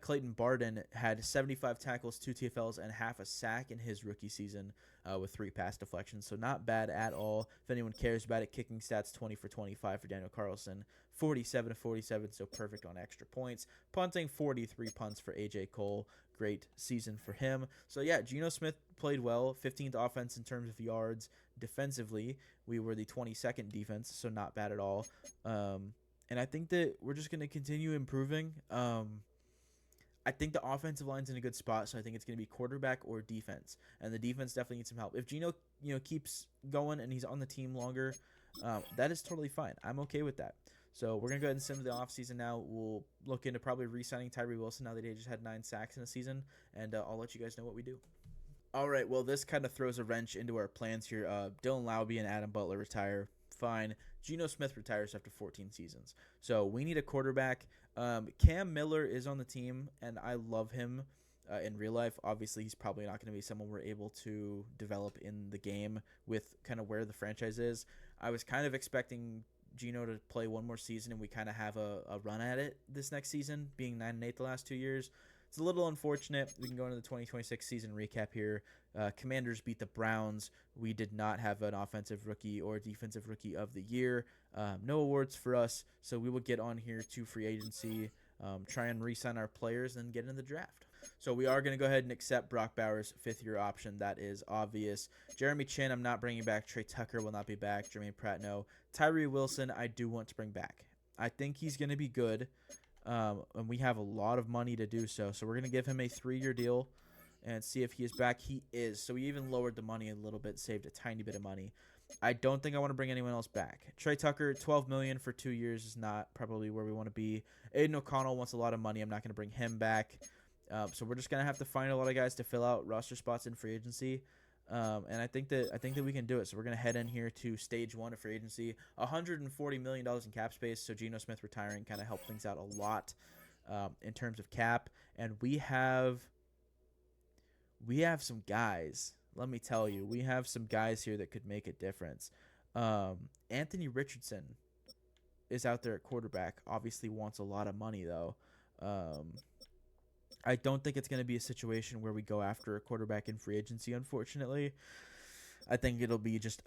Clayton Barden, had 75 tackles, 2 TFLs, and half a sack in his rookie season with 3 pass deflections. So not bad at all. If anyone cares about it, kicking stats, 20 for 25 for Daniel Carlson, 47 to 47, so perfect on extra points. Punting, 43 punts for AJ Cole. Great season for him. So yeah, Geno Smith played well. 15th offense in terms of yards. Defensively, we were the 22nd defense, so not bad at all. And I think that we're just going to continue improving. I think the offensive line's in a good spot, so I think it's going to be quarterback or defense, and the defense definitely needs some help. If Geno, keeps going and he's on the team longer, that is totally fine. I'm okay with that. So we're going to go ahead and send to the offseason now. We'll look into probably re-signing Tyree Wilson now that he just had 9 sacks in a season, and I'll let you guys know what we do. All right, well, this kind of throws a wrench into our plans here. Dylan Laube and Adam Butler retire. Fine. Geno Smith retires after 14 seasons. So we need a quarterback. Cam Miller is on the team, and I love him in real life. Obviously, he's probably not going to be someone we're able to develop in the game with kind of where the franchise is. I was kind of expecting Geno to play one more season, and we kind of have a run at it this next season, being 9-8 the last 2 years. It's a little unfortunate. We can go into the 2026 season recap here. Commanders beat the Browns. We did not have an offensive rookie or defensive rookie of the year. No awards for us, so we will get on here to free agency, try and re-sign our players, and get in the draft. So we are going to go ahead and accept Brock Bowers' 5th-year option. That is obvious. Jeremy Chin, I'm not bringing back. Trey Tucker will not be back. Jermaine Pratt, no. Tyree Wilson, I do want to bring back. I think he's going to be good. And we have a lot of money to do so. So we're going to give him a 3-year deal and see if he is back. He is. So we even lowered the money a little bit, saved a tiny bit of money. I don't think I want to bring anyone else back. Trey Tucker, $12 million for 2 years is not probably where we want to be. Aiden O'Connell wants a lot of money. I'm not going to bring him back. So we're just going to have to find a lot of guys to fill out roster spots in free agency. And I think that we can do it. So we're going to head in here to stage 1 of free agency. $140 million in cap space. So Geno Smith retiring kind of helped things out a lot in terms of cap. And we have some guys. Let me tell you, we have some guys here that could make a difference. Anthony Richardson is out there at quarterback. Obviously wants a lot of money though. I don't think it's going to be a situation where we go after a quarterback in free agency, unfortunately. I think it'll be just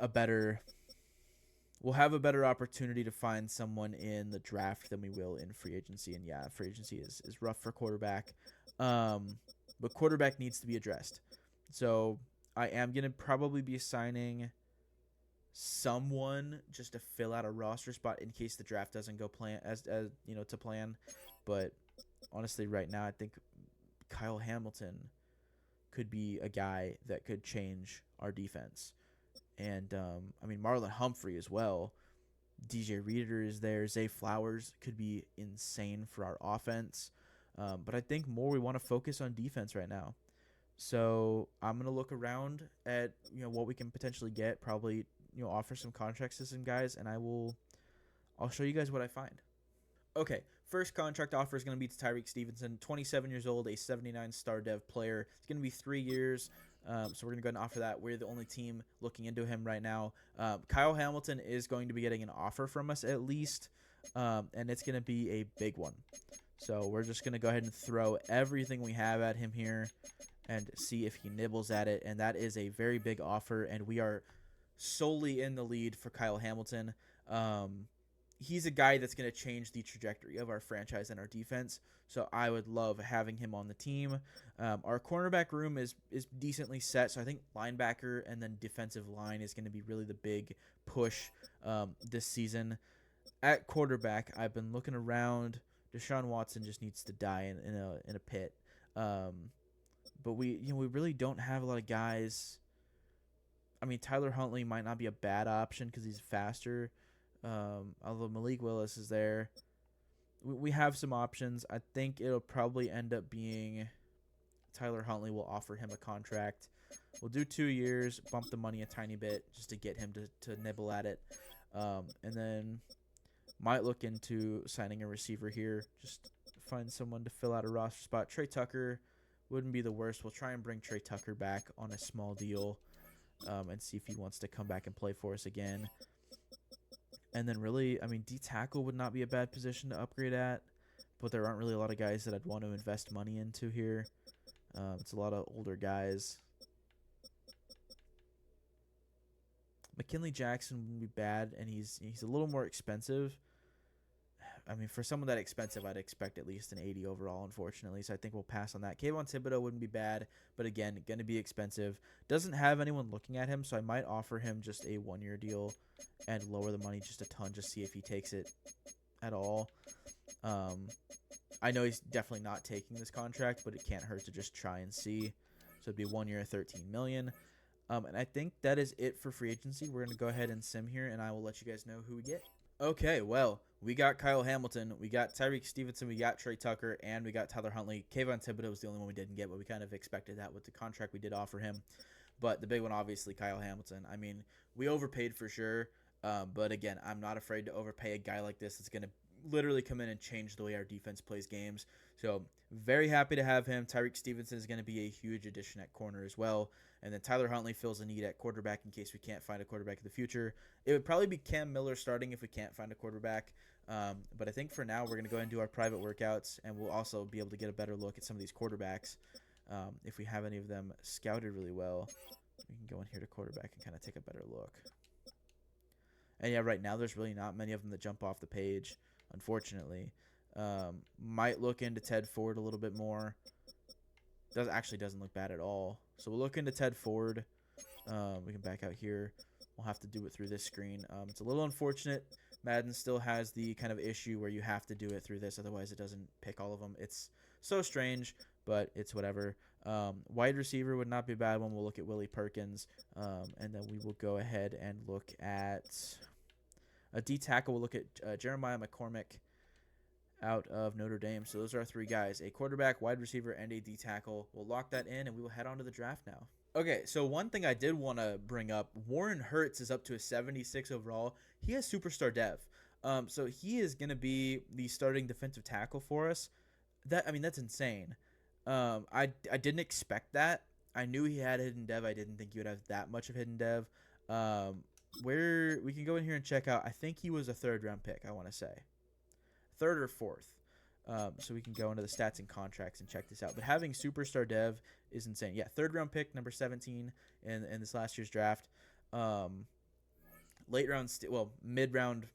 we'll have a better opportunity to find someone in the draft than we will in free agency. And yeah, free agency is rough for quarterback. But quarterback needs to be addressed. So I am going to probably be signing someone just to fill out a roster spot in case the draft doesn't go to plan. But honestly, right now, I think Kyle Hamilton could be a guy that could change our defense. And, Marlon Humphrey as well. DJ Reader is there. Zay Flowers could be insane for our offense. But I think more we want to focus on defense right now. So I'm going to look around at, what we can potentially get, probably, offer some contracts to some guys, and I'll show you guys what I find. Okay, First contract offer is going to be to Tyreek Stevenson, 27 years old, a 79 star dev player. It's going to be 3 years. So we're going to go ahead and offer that. We're the only team looking into him right now. Kyle Hamilton is going to be getting an offer from us at least, and it's going to be a big one. So we're just going to go ahead and throw everything we have at him here and see if he nibbles at it. And that is a very big offer, and we are solely in the lead for Kyle Hamilton. He's a guy that's going to change the trajectory of our franchise and our defense. So I would love having him on the team. Our cornerback room is decently set. So I think linebacker and then defensive line is going to be really the big push this season. At quarterback, I've been looking around. Deshaun Watson just needs to die in a pit. But we really don't have a lot of guys. I mean, Tyler Huntley might not be a bad option because he's faster. Although Malik Willis is there. We have some options. I think it'll probably end up being Tyler Huntley. Will offer him a contract. We'll do 2 years, bump the money a tiny bit just to get him to nibble at it. And then might look into signing a receiver here. Just find someone to fill out a roster spot. Trey Tucker wouldn't be the worst. We'll try and bring Trey Tucker back on a small deal and see if he wants to come back and play for us again. And then really, I mean, D-tackle would not be a bad position to upgrade at, but there aren't really a lot of guys that I'd want to invest money into here. It's a lot of older guys. McKinley Jackson wouldn't be bad, and he's a little more expensive. I mean, for someone that expensive, I'd expect at least an 80 overall, unfortunately. So I think we'll pass on that. Kayvon Thibodeau wouldn't be bad, but again, going to be expensive. Doesn't have anyone looking at him, so I might offer him just a 1-year deal and lower the money just a ton, just see if he takes it at all. I know he's definitely not taking this contract, but it can't hurt to just try and see. So it'd be 1 year, $13 million. And I think that is it for free agency. We're going to go ahead and sim here, and I will let you guys know who we get. Okay, well, we got Kyle Hamilton, we got Tyreek Stevenson, we got Trey Tucker, and we got Tyler Huntley. Kayvon Thibodeau was the only one we didn't get, but we kind of expected that with the contract we did offer him. But the big one, obviously, Kyle Hamilton. I mean, we overpaid for sure, but again, I'm not afraid to overpay a guy like this that's going to literally come in and change the way our defense plays games. So very happy to have him. Tyreek Stevenson is going to be a huge addition at corner as well. And then Tyler Huntley fills a need at quarterback in case we can't find a quarterback in the future. It would probably be Cam Miller starting if we can't find a quarterback. But I think for now we're going to go ahead and do our private workouts, and we'll also be able to get a better look at some of these quarterbacks. If we have any of them scouted really well, we can go in here to quarterback and kind of take a better look. And yeah, right now there's really not many of them that jump off the page, unfortunately. Might look into Ted Ford a little bit more. Doesn't look bad at all. So we'll look into Ted Ford. We can back out here. We'll have to do it through this screen. It's a little unfortunate. Madden still has the kind of issue where you have to do it through this, otherwise it doesn't pick all of them. It's so strange, but it's whatever. Wide receiver would not be a bad one. We'll look at Willie Perkins, and then we will go ahead and look at a D-tackle. We'll look at Jeremiah McCormick out of Notre Dame. So those are our 3 guys: a quarterback, wide receiver, and a D-tackle. We'll lock that in, and we will head on to the draft now. Okay, so one thing I did want to bring up, Warren Hurts is up to a 76 overall. He has superstar dev. So he is going to be the starting defensive tackle for us. That's insane. I didn't expect that. I knew he had hidden dev. I didn't think he would have that much of hidden dev. Where we can go in here and check out, I think he was a 3rd-round pick, I want to say. 3rd or 4th. So we can go into the stats and contracts and check this out. But having superstar dev is insane. Yeah, 3rd-round pick, number 17 in this last year's draft. Mid-round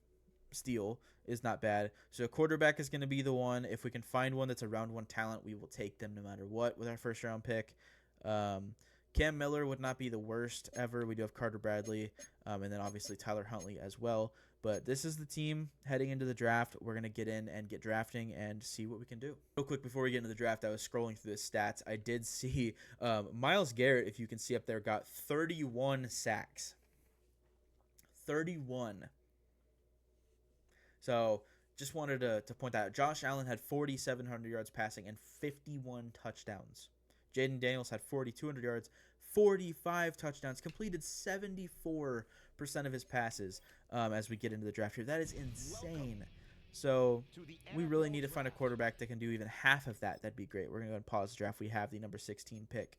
steal is not bad. So quarterback is going to be the one. If we can find one that's a round 1 talent, we will take them no matter what with our 1st-round pick. Cam Miller would not be the worst ever. We do have Carter Bradley, and then obviously Tyler Huntley as well. But this is the team heading into the draft. We're going to get in and get drafting and see what we can do. Real quick, before we get into the draft, I was scrolling through the stats. I did see Myles Garrett, if you can see up there, got 31 sacks. 31. So just wanted to point that out. Josh Allen had 4,700 yards passing and 51 touchdowns. Jaden Daniels had 4,200 yards, 45 touchdowns, completed 74% of his passes as we get into the draft here. That is insane. So we really need to find a quarterback that can do even half of that. That'd be great. We're going to go ahead and pause the draft. We have the number 16 pick.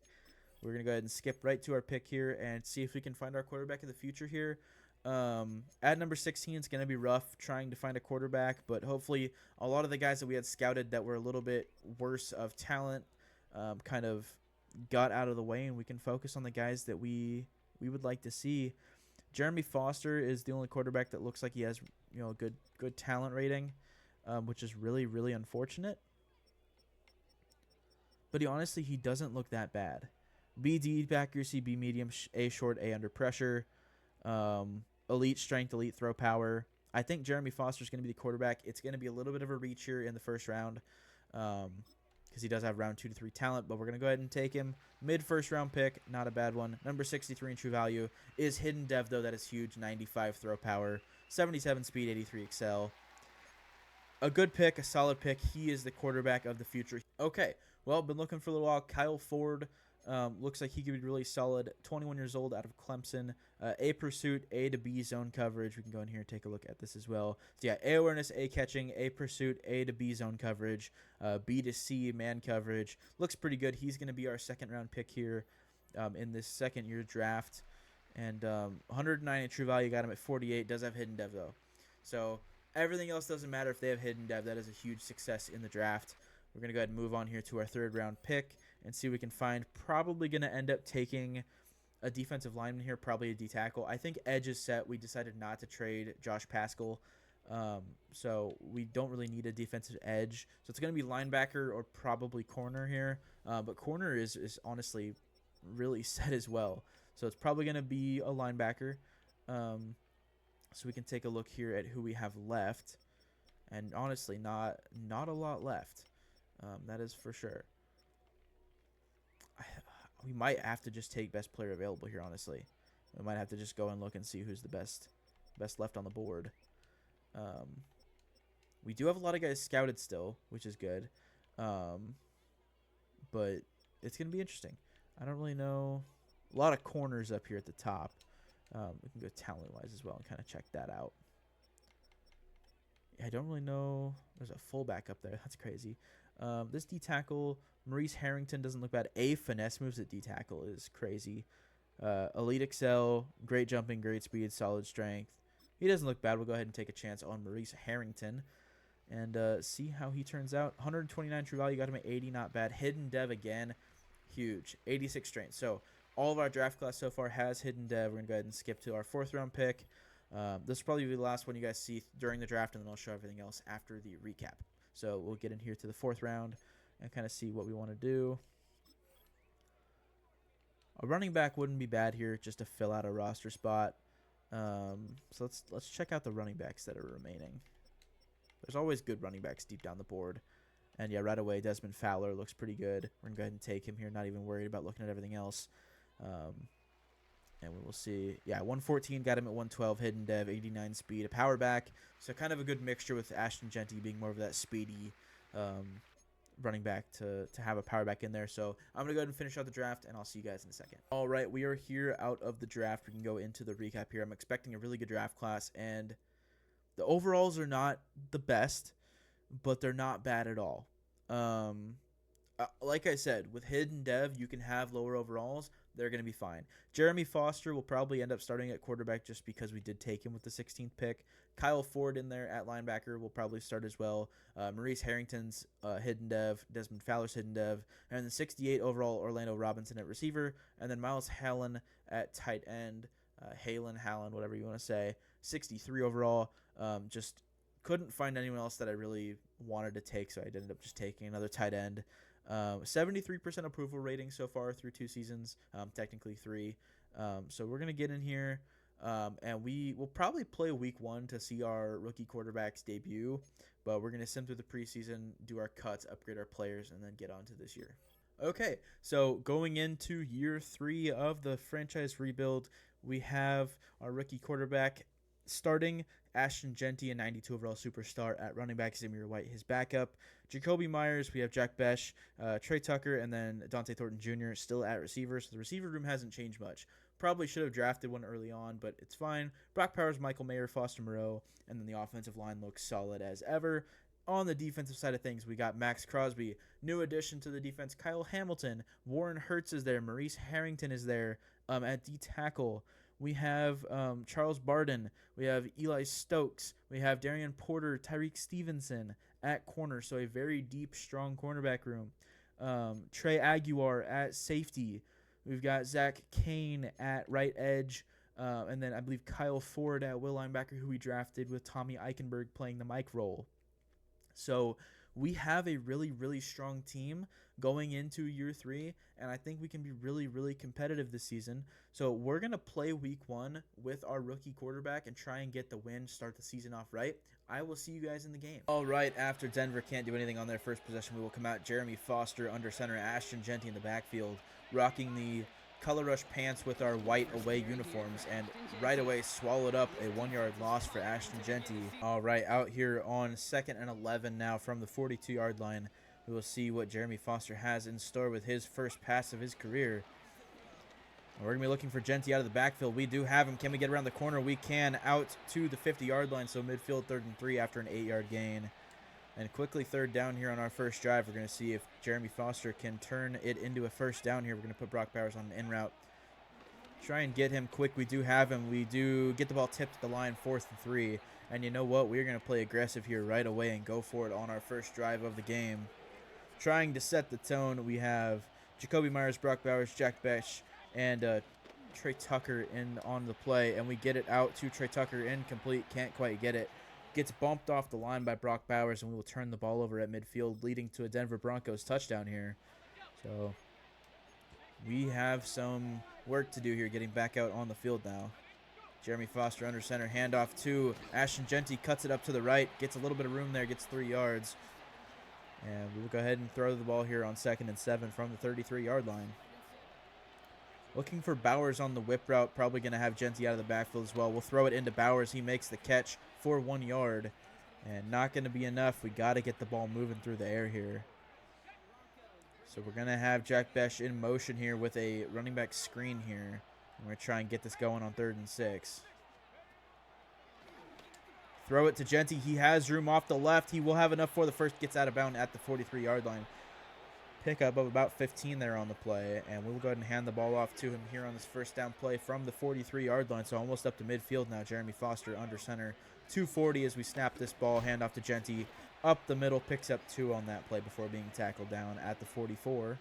We're going to go ahead and skip right to our pick here and see if we can find our quarterback in the future here. At number 16, it's going to be rough trying to find a quarterback, but hopefully a lot of the guys that we had scouted that were a little bit worse of talent kind of got out of the way, and we can focus on the guys that we would like to see. Jeremy Foster is the only quarterback that looks like he has a good talent rating, which is really unfortunate. But he doesn't look that bad. B deep accuracy, B medium, A short, A under pressure, elite strength, elite throw power. I think Jeremy Foster is going to be the quarterback. It's going to be a little bit of a reach here in the first round because he does have round 2 to 3 talent, but we're going to go ahead and take him. Mid-first round pick, not a bad one. Number 63 in true value is Hidden Dev, though. That is huge. 95 throw power, 77 speed, 83 excel. A good pick, a solid pick. He is the quarterback of the future. Okay, well, been looking for a little while. Kyle Ford looks like he could be really solid. 21 years old, out of Clemson. A pursuit, A to B zone coverage. We can go in here and take a look at this as well. So yeah, A awareness, A catching, A pursuit, A to B zone coverage, B to C man coverage. Looks pretty good. He's going to be our second round pick here in this second year draft. And 109 in true value, got him at 48. Does have Hidden Dev though. So everything else doesn't matter if they have Hidden Dev. That is a huge success in the draft. We're going to go ahead and move on here to our third round pick and see what we can find. Probably going to end up taking a defensive lineman here, probably a D tackle. I think edge is set. We decided not to trade Josh Pascal, so we don't really need a defensive edge. So it's going to be linebacker or probably corner here, but corner is honestly really set as well. So it's probably going to be a linebacker. So we can take a look here at who we have left, and honestly, not a lot left. That is for sure. We might have to just take best player available here, honestly. We might have to just go and look and see who's the best left on the board. We do have a lot of guys scouted still, which is good. But it's going to be interesting. I don't really know. A lot of corners up here at the top. We can go talent-wise as well and kind of check that out. I don't really know. There's a fullback up there. That's crazy. This D-tackle, Maurice Harrington, doesn't look bad. A finesse moves at D-tackle is crazy. Elite excel, great jumping, great speed, solid strength. He doesn't look bad. We'll go ahead and take a chance on Maurice Harrington and see how he turns out. 129 true value, got him at 80, not bad. Hidden Dev again, huge. 86 strength. So all of our draft class so far has Hidden Dev. We're going to go ahead and skip to our fourth round pick. This will probably be the last one you guys see during the draft, and then I'll show everything else after the recap. So we'll get in here to the fourth round and kind of see what we want to do. A running back wouldn't be bad here just to fill out a roster spot. So let's check out the running backs that are remaining. There's always good running backs deep down the board. And yeah, right away, Desmond Fowler looks pretty good. We're going to go ahead and take him here, not even worried about looking at everything else. And we will see. Yeah, 114, got him at 112, Hidden Dev, 89 speed, a power back. So kind of a good mixture with Ashton Genty being more of that speedy running back to have a power back in there. So I'm going to go ahead and finish out the draft, and I'll see you guys in a second. All right, we are here out of the draft. We can go into the recap here. I'm expecting a really good draft class, and the overalls are not the best, but they're not bad at all. Like I said, with Hidden Dev, you can have lower overalls. They're going to be fine. Jeremy Foster will probably end up starting at quarterback just because we did take him with the 16th pick. Kyle Ford in there at linebacker will probably start as well. Maurice Harrington's Hidden Dev. Desmond Fowler's Hidden Dev. And then 68 overall, Orlando Robinson at receiver. And then Miles Hallen at tight end. Hallen, whatever you want to say. 63 overall. Just couldn't find anyone else that I really wanted to take, so I ended up just taking another tight end. 73% approval rating so far through 2 seasons, technically 3. So we're going to get in here, and we will probably play week 1 to see our rookie quarterbacks debut, but we're going to sim through the preseason, do our cuts, upgrade our players, and then get on to this year. Okay, so going into year 3 of the franchise rebuild, we have our rookie quarterback starting Ashton Genty, a 92 overall superstar at running back. Zamir White, his backup. Jacoby Myers, we have Jack Besh, Trey Tucker, and then Dante Thornton Jr. still at receiver. So the receiver room hasn't changed much. Probably should have drafted one early on, but it's fine. Brock Powers, Michael Mayer, Foster Moreau, and then the offensive line looks solid as ever. On the defensive side of things, we got Max Crosby, new addition to the defense. Kyle Hamilton, Warren Hurts is there. Maurice Harrington is there at D tackle. We have Charles Barden. We have Eli Stokes. We have Darian Porter, Tyreek Stevenson at corner. So a very deep, strong cornerback room. Trey Aguiar at safety. We've got Zach Kane at right edge. And then I believe Kyle Ford at will linebacker, who we drafted with Tommy Eichenberg playing the Mike role. So we have a really, really strong team going into year 3, and I think we can be really, really competitive this season. So we're going to play week 1 with our rookie quarterback and try and get the win, start the season off right. I will see you guys in the game. All right, after Denver can't do anything on their first possession, we will come out Jeremy Foster under center, Ashton Jeanty in the backfield, rocking the color rush pants with our white away uniforms, and right away swallowed up a 1-yard loss for Ashton Jeanty. All right, out here on 2nd and 11 now from the 42-yard line. We will see what Jeremy Foster has in store with his first pass of his career. We're going to be looking for Jeanty out of the backfield. We do have him. Can we get around the corner? We can, out to the 50-yard line, so midfield 3rd and 3 after an 8-yard gain. And quickly 3rd down here on our first drive. We're going to see if Jeremy Foster can turn it into a first down here. We're going to put Brock Bowers on an in route. Try and get him quick. We do have him. We do get the ball tipped at the line, 4th and 3. And you know what? We're going to play aggressive here right away and go for it on our first drive of the game. Trying to set the tone, we have Jacoby Myers, Brock Bowers, Jack Besh, and Trey Tucker in on the play. And we get it out to Trey Tucker, incomplete. Can't quite get it. Gets bumped off the line by Brock Bowers, and we will turn the ball over at midfield, leading to a Denver Broncos touchdown here. So we have some work to do here, getting back out on the field now. Jeremy Foster under center, handoff to Ashton Jeanty, cuts it up to the right, gets a little bit of room there, gets 3 yards. And we will go ahead and throw the ball here on 2nd and 7 from the 33-yard line. Looking for Bowers on the whip route. Probably going to have Jeanty out of the backfield as well. We'll throw it into Bowers. He makes the catch for 1 yard. And not going to be enough. We got to get the ball moving through the air here. So we're going to have Jack Besh in motion here with a running back screen here. And we're going to try and get this going on 3rd and 6. Throw it to Jeanty. He has room off the left. He will have enough for the first. Gets out of bounds at the 43-yard line. Pickup of about 15 there on the play, and we'll go ahead and hand the ball off to him here on this first down play from the 43-yard line, so almost up to midfield now. Jeremy Foster under center, 240 as we snap this ball, hand off to Jeanty, up the middle, picks up 2 on that play before being tackled down at the 44.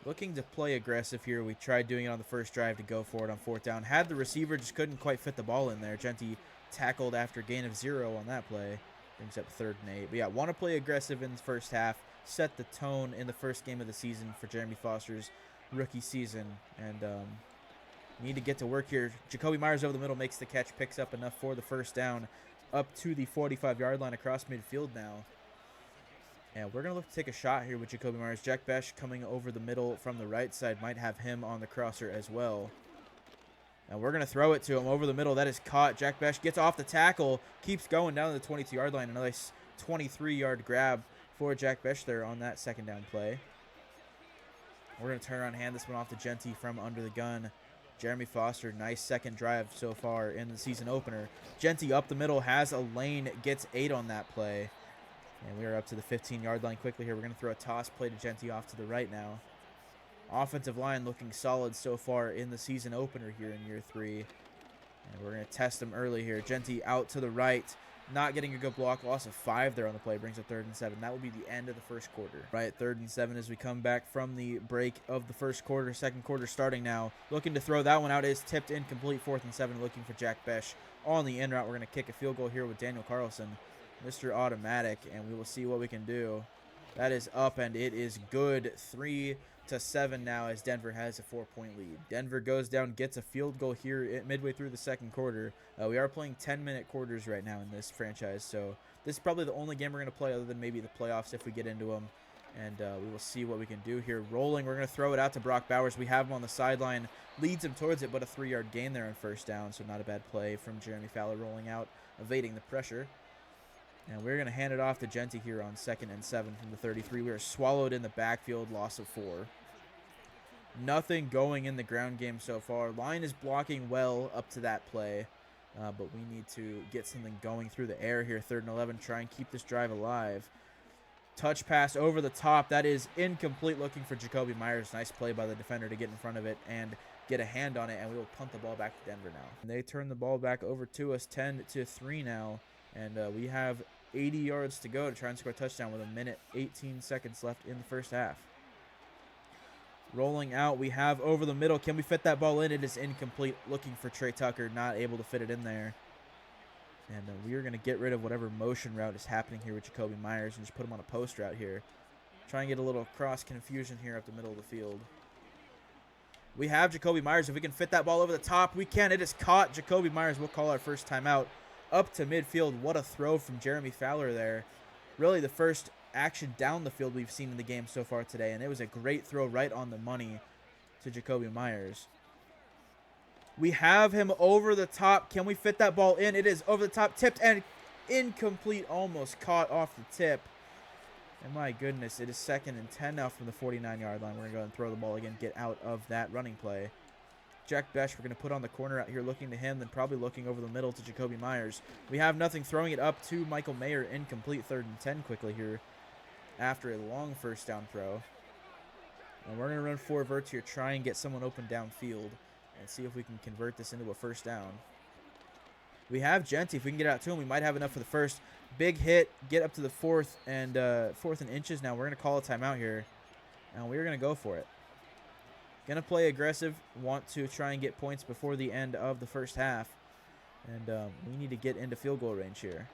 Looking to play aggressive here. We tried doing it on the first drive to go for it on 4th down. Had the receiver, just couldn't quite fit the ball in there. Jeanty tackled after gain of 0 on that play. Brings up 3rd and 8. But yeah, want to play aggressive in the first half. Set the tone in the first game of the season for Jeremy Foster's rookie season. And need to get to work here. Jacoby Myers over the middle makes the catch, picks up enough for the first down. Up to the 45-yard line across midfield now. And we're going to look to take a shot here with Jacoby Myers. Jack Besh coming over the middle from the right side. Might have him on the crosser as well. And we're going to throw it to him over the middle. That is caught. Jack Besh gets off the tackle. Keeps going down to the 22-yard line. Another nice 23-yard grab for Jack Besh there on that 2nd down play. We're going to turn around and hand this one off to Jeanty from under the gun. Jeremy Foster, nice second drive so far in the season opener. Jeanty up the middle, has a lane, gets 8 on that play. And we are up to the 15-yard line quickly here. We're going to throw a toss play to Jeanty off to the right now. Offensive line looking solid so far in the season opener here in year 3. And we're going to test them early here. Jeanty out to the right. Not getting a good block. Loss of 5 there on the play. Brings up 3rd and 7. That will be the end of the first quarter. Right, 3rd and 7 as we come back from the break of the first quarter. Second quarter starting now. Looking to throw that one out. Is tipped incomplete. 4th and 7. Looking for Jack Besh on the in route. We're going to kick a field goal here with Daniel Carlson. Mr. Automatic. And we will see what we can do. That is up and it is good. 3-7 now as Denver has a 4-point lead. Denver goes down, gets a field goal here midway through the second quarter. We are playing 10-minute quarters right now in this franchise, so this is probably the only game we're going to play other than maybe the playoffs if we get into them. And we will see what we can do here. Rolling, we're going to throw it out to Brock Bowers. We have him on the sideline, leads him towards it, but a 3-yard gain there on 1st down, so not a bad play from Jeremy Fowler rolling out, evading the pressure. And we're going to hand it off to Jeanty here on 2nd and 7 from the 33. We are swallowed in the backfield, loss of 4. Nothing going in the ground game so far. Line is blocking well up to that play, but we need to get something going through the air here. 3rd and 11, try and keep this drive alive. Touch pass over the top. That is incomplete, looking for Jacoby Myers. Nice play by the defender to get in front of it and get a hand on it, and we will punt the ball back to Denver now. And they turn the ball back over to us, 10-3 now, and we have 80 yards to go to try and score a touchdown with 1 minute, 18 seconds left in the first half. Rolling out, we have over the middle. Can we fit that ball in? It is incomplete, looking for Trey Tucker, not able to fit it in there. And we are going to get rid of whatever motion route is happening here with Jacoby Myers and just put him on a post route here. Try and get a little cross confusion here up the middle of the field. We have Jacoby Myers. If we can fit that ball over the top, we can. It is caught. Jacoby Myers will call our first timeout up to midfield. What a throw from Jeremy Fowler there. Really the first action down the field we've seen in the game so far today, and it was a great throw right on the money to Jacoby Myers. We have him over the top. Can we fit that ball in? It is over the top, tipped, and incomplete, almost caught off the tip. And my goodness, it is 2nd and 10 now from the 49-yard line. We're going to go and throw the ball again, get out of that running play. Jack Besh, we're going to put on the corner out here, looking to him, then probably looking over the middle to Jacoby Myers. We have nothing, throwing it up to Michael Mayer, incomplete, 3rd and 10 quickly here after a long first down throw. And we're going to run 4 verts here, try and get someone open downfield and see if we can convert this into a first down. We have Genty. If we can get out to him, we might have enough for the first. Big hit, get up to the 4th and inches now. We're going to call a timeout here, and we're going to go for it. Going to play aggressive, want to try and get points before the end of the first half, and we need to get into field goal range here.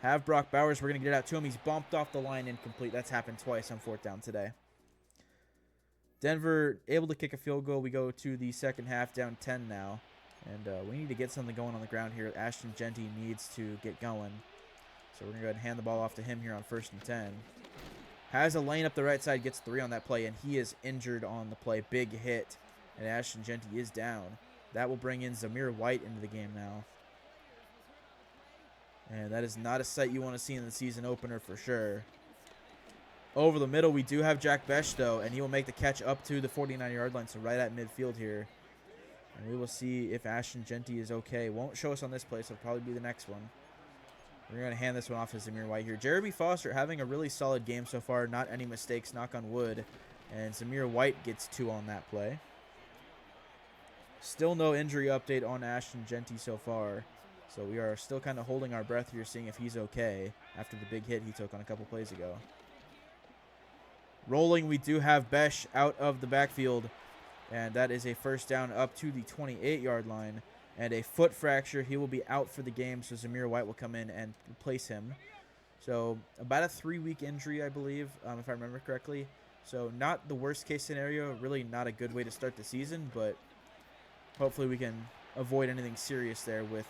Have Brock Bowers. We're going to get out to him. He's bumped off the line, incomplete. That's happened twice on 4th down today. Denver able to kick a field goal. We go to the second half, down 10 now. And we need to get something going on the ground here. Ashton Genty needs to get going. So we're going to go ahead and hand the ball off to him here on 1st and 10. Has a lane up the right side, gets 3 on that play, and he is injured on the play. Big hit, and Ashton Genty is down. That will bring in Zamir White into the game now. And that is not a sight you want to see in the season opener for sure. Over the middle, we do have Jack Besh, though, and he will make the catch up to the 49-yard line, so right at midfield here. And we will see if Ashton Genty is okay. Won't show us on this play, so it'll probably be the next one. We're going to hand this one off to Zamir White here. Jeremy Foster having a really solid game so far. Not any mistakes, knock on wood. And Zamir White gets 2 on that play. Still no injury update on Ashton Genty so far. So we are still kind of holding our breath here, seeing if he's okay after the big hit he took on a couple plays ago. Rolling, we do have Besh out of the backfield. And that is a first down up to the 28-yard line. And a foot fracture. He will be out for the game, so Zamir White will come in and replace him. So about a 3-week injury, I believe, if I remember correctly. So not the worst-case scenario. Really not a good way to start the season, but hopefully we can avoid anything serious there with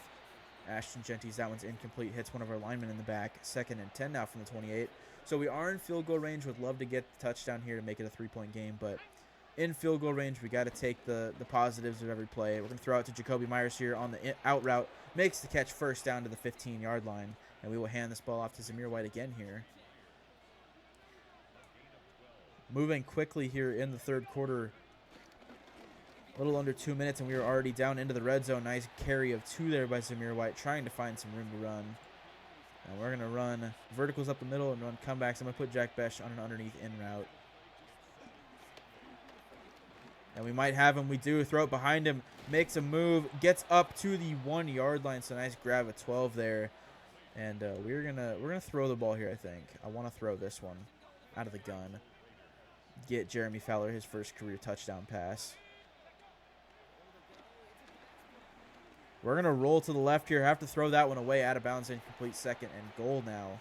Ashton Genty's. That one's incomplete. Hits one of our linemen in the back. 2nd and 10 now from the 28. So we are in field goal range. Would love to get the touchdown here to make it a 3-point game, but in field goal range, we got to take the positives of every play. We're going to throw out to Jacoby Myers here on the out route. Makes the catch first down to the 15-yard line. And we will hand this ball off to Zamir White again here. Moving quickly here in the 3rd quarter. A little under 2 minutes, and we are already down into the red zone. Nice carry of 2 there by Zamir White, trying to find some room to run. And we're going to run verticals up the middle and run comebacks. I'm going to put Jack Besh on an underneath in route. And we might have him. We do. Throw it behind him. Makes a move. Gets up to the 1-yard line. So nice grab at 12 there. And we're gonna throw the ball here, I think. I want to throw this one out of the gun. Get Jeremy Fowler his first career touchdown pass. We're going to roll to the left here. Have to throw that one away. Out of bounds, incomplete, 2nd and goal now.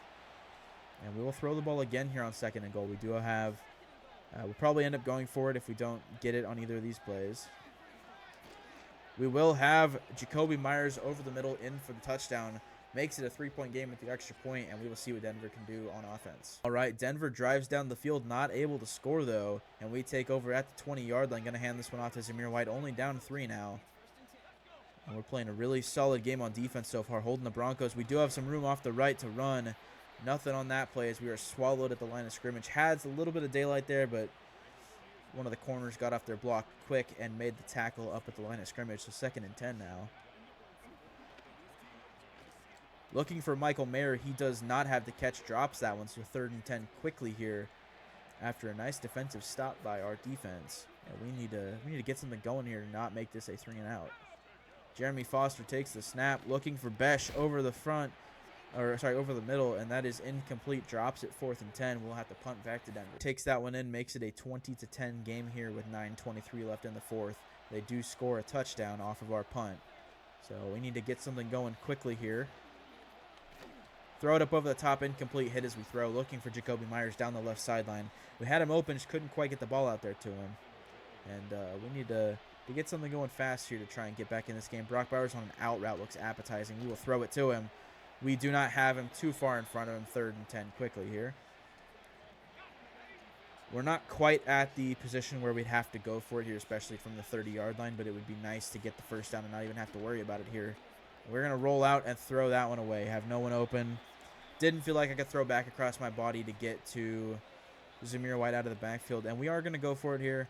And we will throw the ball again here on 2nd and goal. We do have... we'll probably end up going for it if we don't get it on either of these plays. We will have Jacoby Myers over the middle in for the touchdown. Makes it a 3-point game with the extra point, and we will see what Denver can do on offense. All right, Denver drives down the field, not able to score, though. And we take over at the 20-yard line. Going to hand this one off to Zamir White, only down 3 now. And we're playing a really solid game on defense so far, holding the Broncos. We do have some room off the right to run. Nothing on that play as we are swallowed at the line of scrimmage. Had a little bit of daylight there, but one of the corners got off their block quick and made the tackle up at the line of scrimmage. So 2nd and 10 now. Looking for Michael Mayer. He does not have the catch. Drops that one. So 3rd and 10 quickly here after a nice defensive stop by our defense. Yeah, we need to get something going here to not make this a 3-and-out. Jeremy Foster takes the snap, looking for Besh over the front, or sorry, over the middle, and that is incomplete. Drops it 4th and 10. We'll have to punt back to Denver. Takes that one in, makes it a 20-10 game here with 9:23 left in the 4th. They do score a touchdown off of our punt, so we need to get something going quickly here. Throw it up over the top, incomplete. Hit as we throw, looking for Jacoby Myers down the left sideline. We had him open, just couldn't quite get the ball out there to him, and we need to get something going fast here to try and get back in this game. Brock Bowers on an out route looks appetizing. We will throw it to him. We do not have him too far in front of him. 3rd and 10 quickly here. We're not quite at the position where we'd have to go for it here, especially from the 30-yard line, but it would be nice to get the first down and not even have to worry about it here. We're going to roll out and throw that one away. Have no one open. Didn't feel like I could throw back across my body to get to Zamir White out of the backfield, and we are going to go for it here.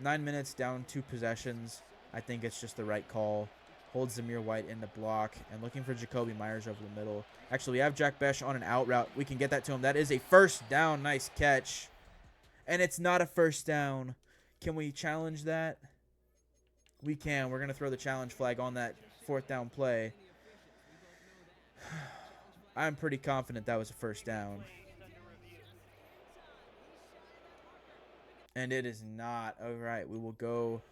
9 minutes, down 2 possessions. I think it's just the right call. Holds Zamir White in the block and looking for Jacoby Myers over the middle. Actually, we have Jack Besh on an out route. We can get that to him. That is a first down. Nice catch. And it's not a first down. Can we challenge that? We can. We're going to throw the challenge flag on that 4th down play. I'm pretty confident that was a first down. And it is not. All right, we will go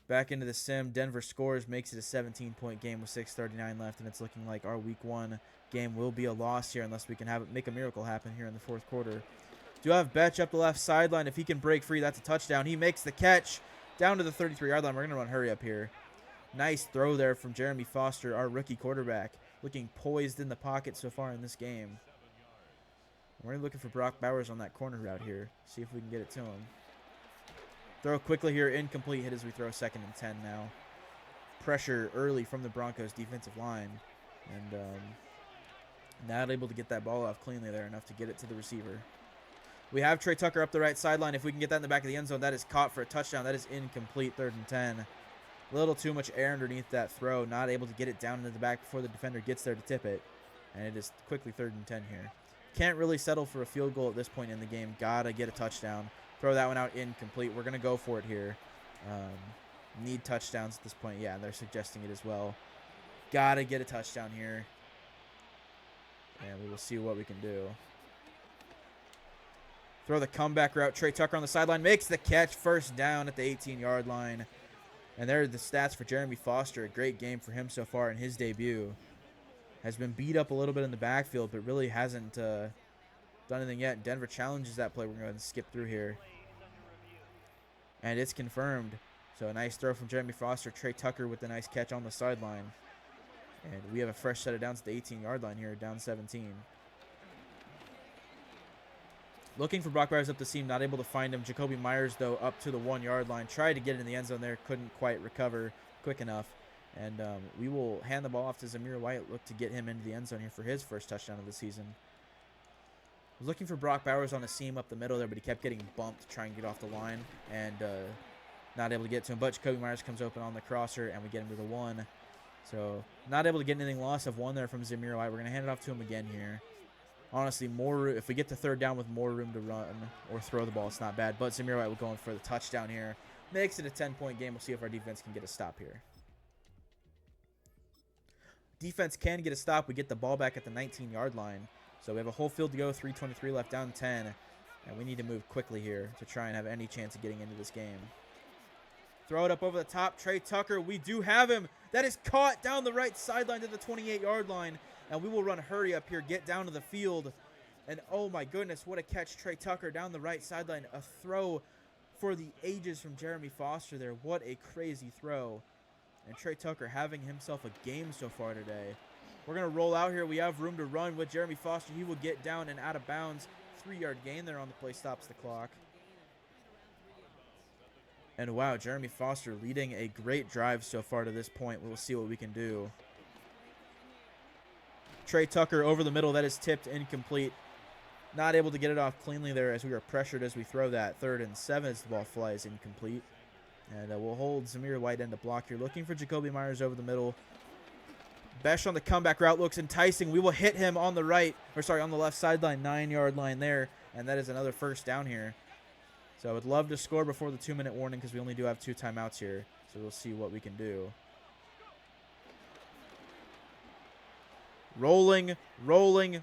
back into the sim. Denver scores, makes it a 17-point game with 6:39 left, and it's looking like our Week 1 game will be a loss here unless we can make a miracle happen here in the 4th quarter. Do have Betch up the left sideline. If he can break free, that's a touchdown. He makes the catch down to the 33-yard line. We're going to run hurry up here. Nice throw there from Jeremy Foster, our rookie quarterback, looking poised in the pocket so far in this game. We're looking for Brock Bowers on that corner route here. See if we can get it to him. Throw quickly here, incomplete. Hit as we throw. 2nd and 10 now. Pressure early from the Broncos defensive line. And not able to get that ball off cleanly there enough to get it to the receiver. We have Trey Tucker up the right sideline. If we can get that in the back of the end zone, that is caught for a touchdown. That is incomplete. 3rd and 10. A little too much air underneath that throw. Not able to get it down into the back before the defender gets there to tip it. And it is quickly 3rd and 10 here. Can't really settle for a field goal at this point in the game. Gotta get a touchdown. Throw that one out, incomplete. We're going to go for it here. Need touchdowns at this point. Yeah, they're suggesting it as well. Gotta get a touchdown here. And we will see what we can do. Throw the comeback route. Trey Tucker on the sideline makes the catch. First down at the 18-yard line. And there are the stats for Jeremy Foster. A great game for him so far in his debut. Has been beat up a little bit in the backfield, but really hasn't done anything yet. Denver challenges that play. We're going to skip through here. And it's confirmed. So a nice throw from Jeremy Foster. Trey Tucker with a nice catch on the sideline. And we have a fresh set of downs at the 18-yard line here, down 17. Looking for Brock Bowers up the seam, not able to find him. Jacoby Myers, though, up to the 1-yard line. Tried to get it in the end zone there, couldn't quite recover quick enough. And we will hand the ball off to Zamir White. Look to get him into the end zone here for his first touchdown of the season. Was looking for Brock Bowers on a seam up the middle there, but he kept getting bumped to try and get off the line. And not able to get to him. But Jacoby Myers comes open on the crosser, and we get him to the 1. So not able to get anything. Loss of 1 there from Zamir White. We're going to hand it off to him again here. Honestly, if we get to 3rd down with more room to run or throw the ball, it's not bad. But Zamir White will go in for the touchdown here. Makes it a 10-point game. We'll see if our defense can get a stop here. Defense can get a stop. We get the ball back at the 19-yard line. So we have a whole field to go, 3:23 left, down 10. And we need to move quickly here to try and have any chance of getting into this game. Throw it up over the top. Trey Tucker, we do have him. That is caught down the right sideline to the 28-yard line. And we will run hurry up here, get down to the field. And oh my goodness, what a catch. Trey Tucker down the right sideline. A throw for the ages from Jeremy Foster there. What a crazy throw. And Trey Tucker having himself a game so far today. We're going to roll out here. We have room to run with Jeremy Foster. He will get down and out of bounds. 3-yard gain there on the play, stops the clock. And wow, Jeremy Foster leading a great drive so far to this point. We'll see what we can do. Trey Tucker over the middle. That is tipped incomplete. Not able to get it off cleanly there as we are pressured as we throw that. 3rd and 7 as the ball flies incomplete. And we'll hold Zamir White end to block here. Looking for Jacoby Myers over the middle. Besh on the comeback route looks enticing. We will hit him on the on the left sideline, 9-yard line there. And that is another first down here. So I would love to score before the 2-minute warning because we only do have 2 timeouts here. So we'll see what we can do. Rolling,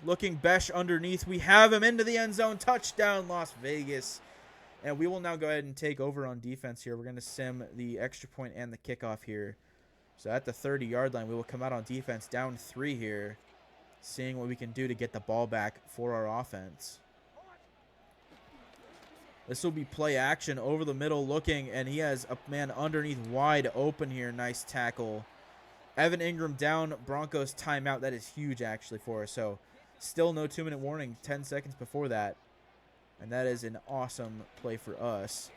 looking Besh underneath. We have him into the end zone. Touchdown, Las Vegas. And we will now go ahead and take over on defense here. We're going to sim the extra point and the kickoff here. So at the 30-yard line, we will come out on defense down 3 here, seeing what we can do to get the ball back for our offense. This will be play action over the middle looking, and he has a man underneath wide open here. Nice tackle. Evan Ingram down, Broncos timeout. That is huge actually for us. So still no 2-minute warning, 10 seconds before that. And that is an awesome play for us.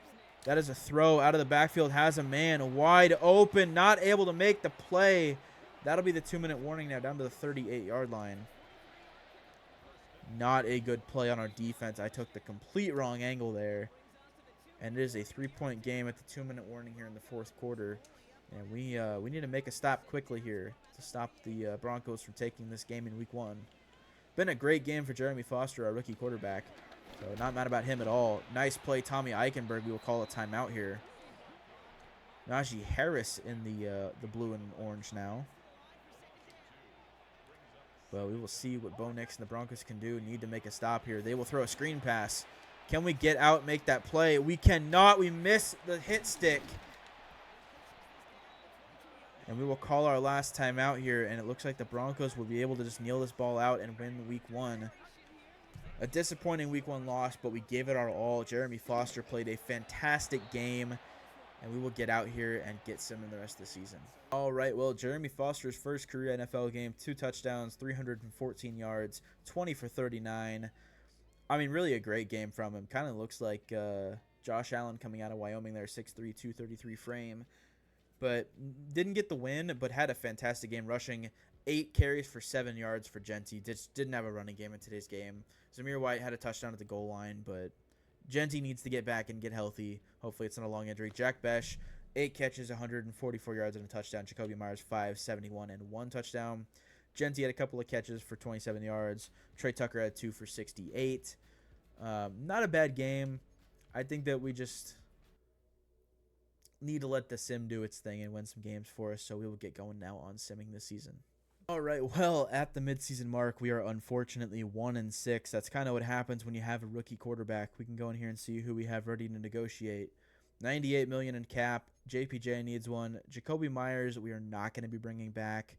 That is a throw out of the backfield. Has a man wide open. Not able to make the play. That'll be the 2-minute warning now down to the 38-yard line. Not a good play on our defense. I took the complete wrong angle there. And it is a 3-point game at the 2-minute warning here in the 4th quarter. And we need to make a stop quickly here to stop the Broncos from taking this game in week 1. Been a great game for Jeremy Foster, our rookie quarterback. So not mad about him at all. Nice play, Tommy Eichenberg. We will call a timeout here. Najee Harris in the blue and orange now. Well, we will see what Bo Nix and the Broncos can do. Need to make a stop here. They will throw a screen pass. Can we get out, make that play? We cannot. We miss the hit stick. And we will call our last timeout here. And it looks like the Broncos will be able to just kneel this ball out and win week 1. A disappointing week 1 loss, but we gave it our all. Jeremy Foster played a fantastic game, and we will get out here and get some in the rest of the season. All right, well, Jeremy Foster's first career NFL game, 2 touchdowns, 314 yards, 20 for 39. I mean, really a great game from him. Kind of looks like Josh Allen coming out of Wyoming there, 6'3", 233 frame. But didn't get the win, but had a fantastic game, rushing 8 carries for 7 yards for Genty. Just didn't have a running game in today's game. Zamir White had a touchdown at the goal line, but Genty needs to get back and get healthy. Hopefully it's not a long injury. Jack Besh, 8 catches, 144 yards and a touchdown. Jacoby Myers, 571 and 1 touchdown. Genty had a couple of catches for 27 yards. Trey Tucker had 2 for 68. Not a bad game. I think that we just need to let the sim do its thing and win some games for us, so we will get going now on simming this season. All right, well, at the midseason mark, we are unfortunately 1-6. That's kind of what happens when you have a rookie quarterback. We can go in here and see who we have ready to negotiate. $98 million in cap. JPJ needs one. Jacoby Myers, we are not going to be bringing back.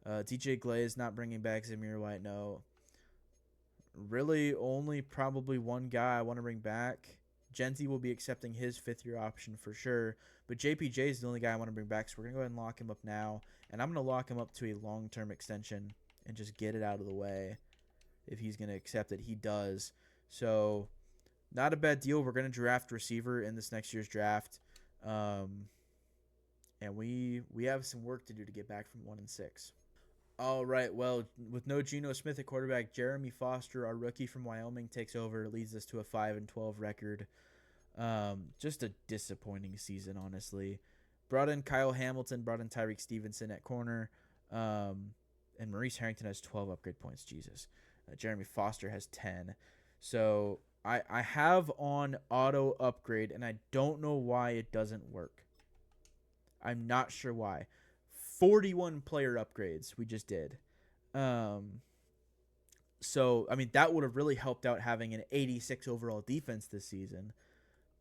DJ Glaze not bringing back. Zamir White, no. Really, only probably one guy I want to bring back. Genty will be accepting his 5th-year option for sure. But JPJ is the only guy I want to bring back, so we're going to go ahead and lock him up now. And I'm going to lock him up to a long-term extension and just get it out of the way if he's going to accept it. He does. So, not a bad deal. We're going to draft receiver in this next year's draft. And we have some work to do to get back from 1-6. All right, well, with no Geno Smith at quarterback, Jeremy Foster, our rookie from Wyoming, takes over, leads us to a 5-12 record. Just a disappointing season, honestly. Brought in Kyle Hamilton, brought in Tyreek Stevenson at corner, and Maurice Harrington has 12 upgrade points. Jesus. Jeremy Foster has 10. So I have on auto upgrade, and I don't know why it doesn't work. I'm not sure why. 41 player upgrades we just did. So, I mean, that would have really helped out having an 86 overall defense this season.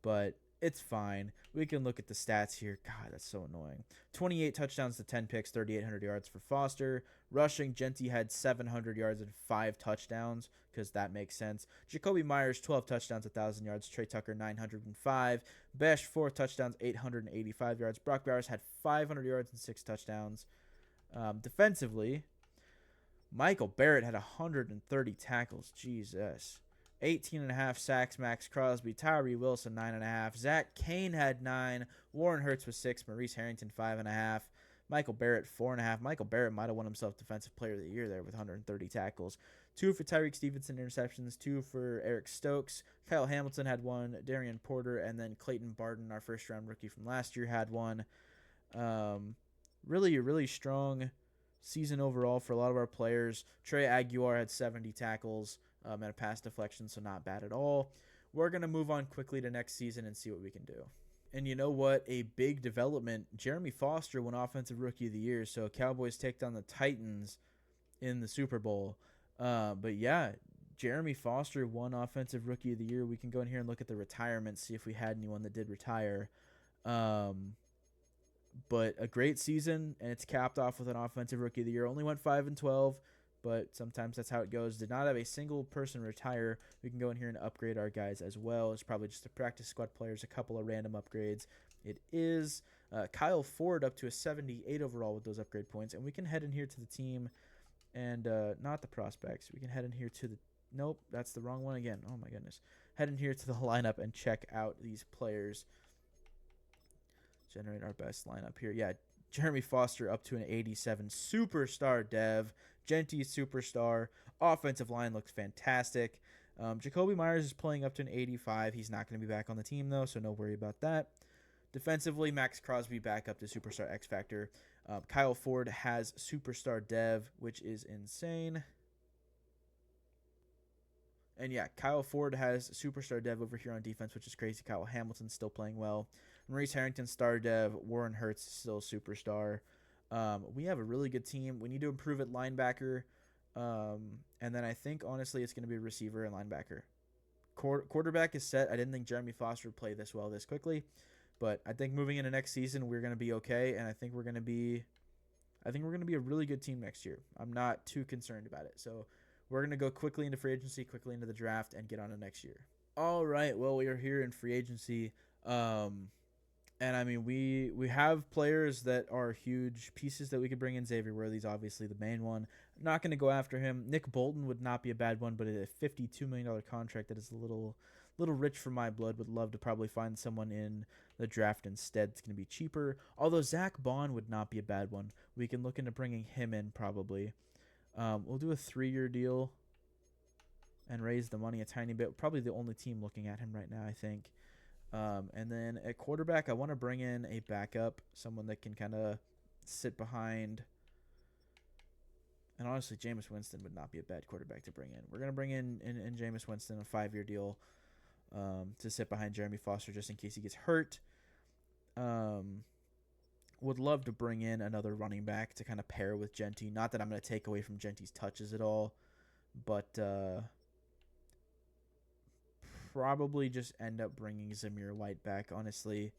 But it's fine. We can look at the stats here. God, that's so annoying. 28 touchdowns to 10 picks, 3,800 yards for Foster. Rushing, Genty had 700 yards and 5 touchdowns, because that makes sense. Jacoby Myers, 12 touchdowns, 1,000 yards. Trey Tucker, 905. Besh, 4 touchdowns, 885 yards. Brock Bowers had 500 yards and 6 touchdowns. Defensively, Michael Barrett had 130 tackles. Jesus. 18.5 sacks, Max Crosby. Tyree Wilson, 9.5. Zach Kane had 9. Warren Hurts was 6. Maurice Harrington, 5.5. Michael Barrett, 4.5. Michael Barrett might have won himself Defensive Player of the Year there with 130 tackles. 2 for Tyreek Stevenson interceptions, 2 for Eric Stokes. Kyle Hamilton had 1, Darian Porter, and then Clayton Barton, our first-round rookie from last year, had 1. Really strong season overall for a lot of our players. Trey Aguilar had 70 tackles and a pass deflection, so not bad at all. We're going to move on quickly to next season and see what we can do. And you know what? A big development. Jeremy Foster won Offensive Rookie of the Year, so Cowboys take down the Titans in the Super Bowl. But yeah, Jeremy Foster won Offensive Rookie of the Year. We can go in here and look at the retirements, see if we had anyone that did retire. But a great season, and it's capped off with an Offensive Rookie of the Year. Only went 5-12, but sometimes that's how it goes. Did not have a single person retire. We can go in here and upgrade our guys as well. It's probably just a practice squad players, a couple of random upgrades. It is Kyle Ford up to a 78 overall with those upgrade points, and we can head in here to the team and not the prospects. We can head in here to the – nope, that's the wrong one again. Oh, my goodness. Head in here to the lineup and check out these players. Generate our best lineup here. Yeah, Jeremy Foster up to an 87. Superstar dev. Genty superstar. Offensive line looks fantastic. Jacoby Myers is playing up to an 85. He's not going to be back on the team, though, so no worry about that. Defensively, Max Crosby back up to Superstar X Factor. Kyle Ford has Superstar Dev, which is insane. And yeah, Kyle Ford has Superstar Dev over here on defense, which is crazy. Kyle Hamilton's still playing well. Maurice Harrington, Star Dev. Warren Hurts, still Superstar. We have a really good team. We need to improve at linebacker. And then I think, honestly, it's going to be receiver and linebacker. Quarterback is set. I didn't think Jeremy Foster would play this well this quickly. But I think moving into next season, we're going to be okay. And I think we're going to be a really good team next year. I'm not too concerned about it. So we're going to go quickly into free agency, quickly into the draft, and get on to next year. All right. Well, we are here in free agency. And I mean, we have players that are huge pieces that we could bring in. Xavier Worthy's obviously the main one. I'm not going to go after him. Nick Bolton would not be a bad one, but at a $52 million contract, that is a little rich for my blood. Would love to probably find someone in the draft instead. It's going to be cheaper. Although Zach Bond would not be a bad one. We can look into bringing him in probably. We'll do a 3-year deal and raise the money a tiny bit. Probably the only team looking at him right now, I think. And then at quarterback, I want to bring in a backup, someone that can kind of sit behind. And honestly, Jameis Winston would not be a bad quarterback to bring in. We're going to bring in Jameis Winston, a 5-year deal to sit behind Jeremy Foster just in case he gets hurt. Would love to bring in another running back to kind of pair with Genty. Not that I'm going to take away from Genty's touches at all, but probably just end up bringing Zamir White back. Honestly,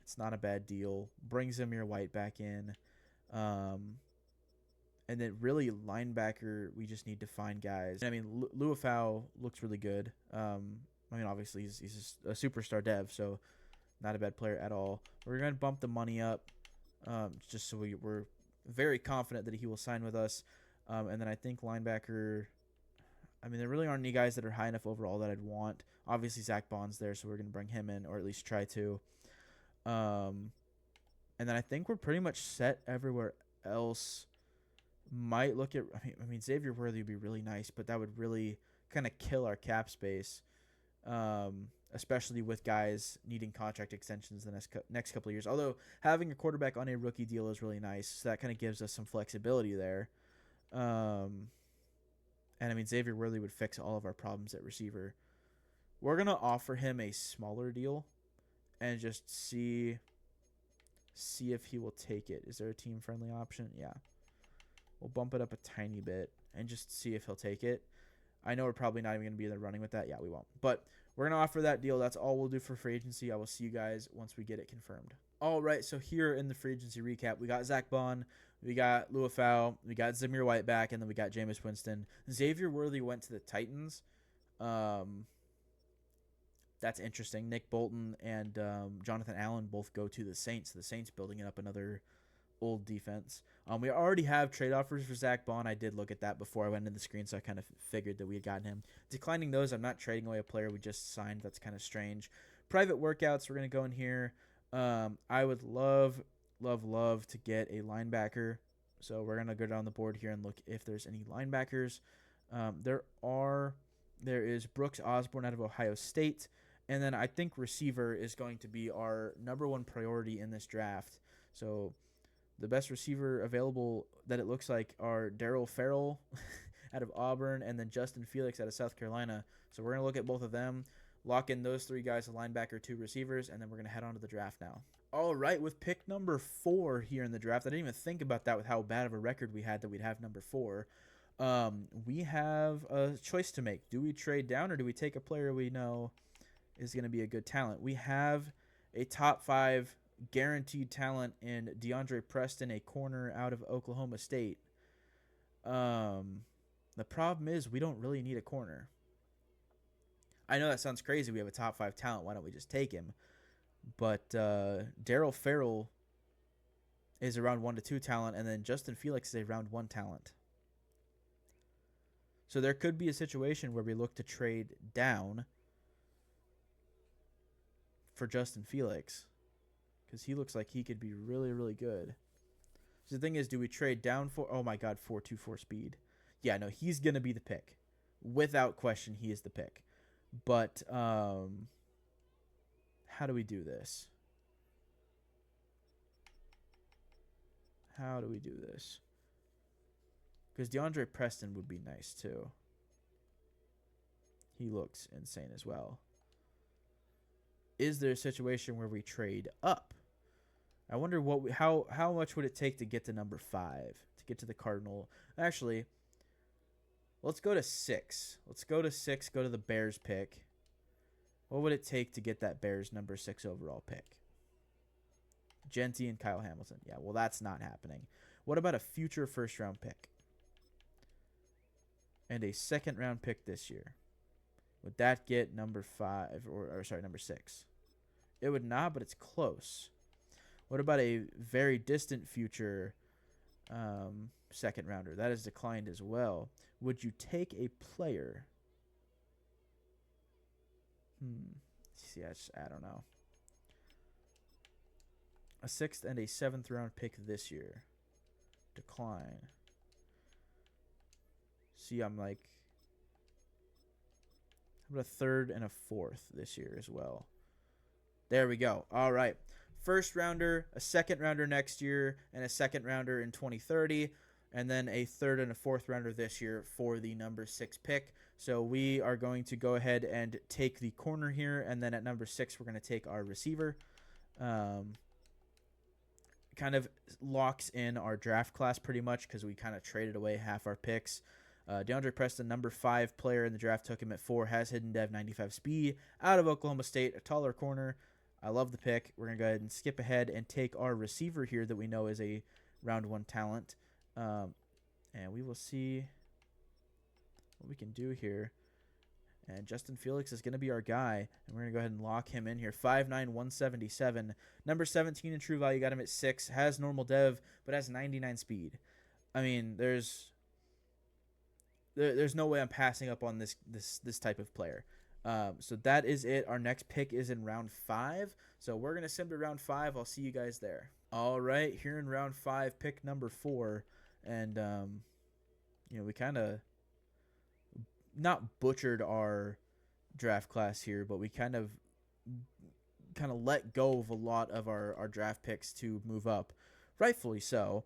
it's not a bad deal. Bring Zamir White back in. And then really linebacker, we just need to find guys. I mean, Luafau looks really good. I mean, obviously he's a superstar dev, so not a bad player at all. We're going to bump the money up just so we're very confident that he will sign with us. And then I think linebacker, I mean, there really aren't any guys that are high enough overall that I'd want. Obviously, Zach Bond's there, so we're going to bring him in, or at least try to. And then I think we're pretty much set everywhere else. Might look at, I mean, Xavier Worthy would be really nice, but that would really kind of kill our cap space, especially with guys needing contract extensions the next couple of years. Although having a quarterback on a rookie deal is really nice, so that kind of gives us some flexibility there. And I mean, Xavier Worthy would fix all of our problems at receiver. We're going to offer him a smaller deal and just see if he will take it. Is there a team-friendly option? Yeah. We'll bump it up a tiny bit and just see if he'll take it. I know we're probably not even going to be in there running with that. Yeah, we won't. But we're going to offer that deal. That's all we'll do for free agency. I will see you guys once we get it confirmed. All right, so here in the free agency recap, we got Zach Bond, we got Luafau, we got Zamir White back, and then we got Jameis Winston. Xavier Worthy went to the Titans. That's interesting. Nick Bolton and Jonathan Allen both go to the Saints. The Saints building up another old defense. We already have trade offers for Zach Bond. I did look at that before I went into the screen, so I kind of figured that we had gotten him. Declining those, I'm not trading away a player we just signed. That's kind of strange. Private workouts, we're going to go in here. I would love to get a linebacker. So we're going to go down the board here and look if there's any linebackers. There is Brooks Osborne out of Ohio State. And then I think receiver is going to be our number one priority in this draft. So the best receiver available that it looks like are Darryl Farrell out of Auburn and then Justin Felix out of South Carolina. So we're going to look at both of them, lock in those three guys, a linebacker, 2 receivers, and then we're going to head on to the draft now. All right, with pick number 4 here in the draft, I didn't even think about that with how bad of a record we had that we'd have number 4. We have a choice to make. Do we trade down or do we take a player we know is going to be a good talent? We have a top 5 guaranteed talent in DeAndre Preston, a corner out of Oklahoma State. The problem is we don't really need a corner. I know that sounds crazy. We have a top 5 talent. Why don't we just take him? But Darryl Farrell is a round 1 to 2 talent, and then Justin Felix is a round 1 talent. So there could be a situation where we look to trade down for Justin Felix because he looks like he could be really, really good. So the thing is, do we trade down for, oh my God, 4.24 speed? Yeah, no, he's going to be the pick. Without question, he is the pick. But how do we do this? How do we do this? Because DeAndre Preston would be nice too. He looks insane as well. Is there a situation where we trade up? I wonder how much would it take to get to number 5, to get to the Cardinal? Actually, let's go to 6. Let's go to 6, go to the Bears pick. What would it take to get that Bears number 6 overall pick? Genty and Kyle Hamilton. Yeah, well, that's not happening. What about a future first-round pick? And a second-round pick this year. Would that get number 5 or number 6? It would not, but it's close. What about a very distant future second rounder? That is declined as well. Would you take a player? See, I don't know. A 6th and a 7th round pick this year. Decline. See, I'm like, how about a 3rd and a 4th this year as well? There we go. All right. First rounder, a second rounder next year, and a second rounder in 2030, and then a 3rd and a 4th rounder this year for the number 6 pick. So we are going to go ahead and take the corner here, and then at number 6, we're going to take our receiver. Kind of locks in our draft class pretty much because we kind of traded away half our picks. DeAndre Preston, number 5 player in the draft, took him at 4, has hidden dev, 95 speed, out of Oklahoma State, a taller corner. I love the pick. We're going to go ahead and skip ahead and take our receiver here that we know is a round 1 talent. And we will see what we can do here. And Justin Felix is going to be our guy. And we're going to go ahead and lock him in here. 5'9", 177. Number 17 in true value. Got him at 6. Has normal dev, but has 99 speed. I mean, there's no way I'm passing up on this type of player. So that is it. Our next pick is in round 5. So we're going to sim to round 5. I'll see you guys there. All right, here in round 5, pick number 4. And, we kind of not butchered our draft class here, but we kind of let go of a lot of our draft picks to move up. Rightfully so.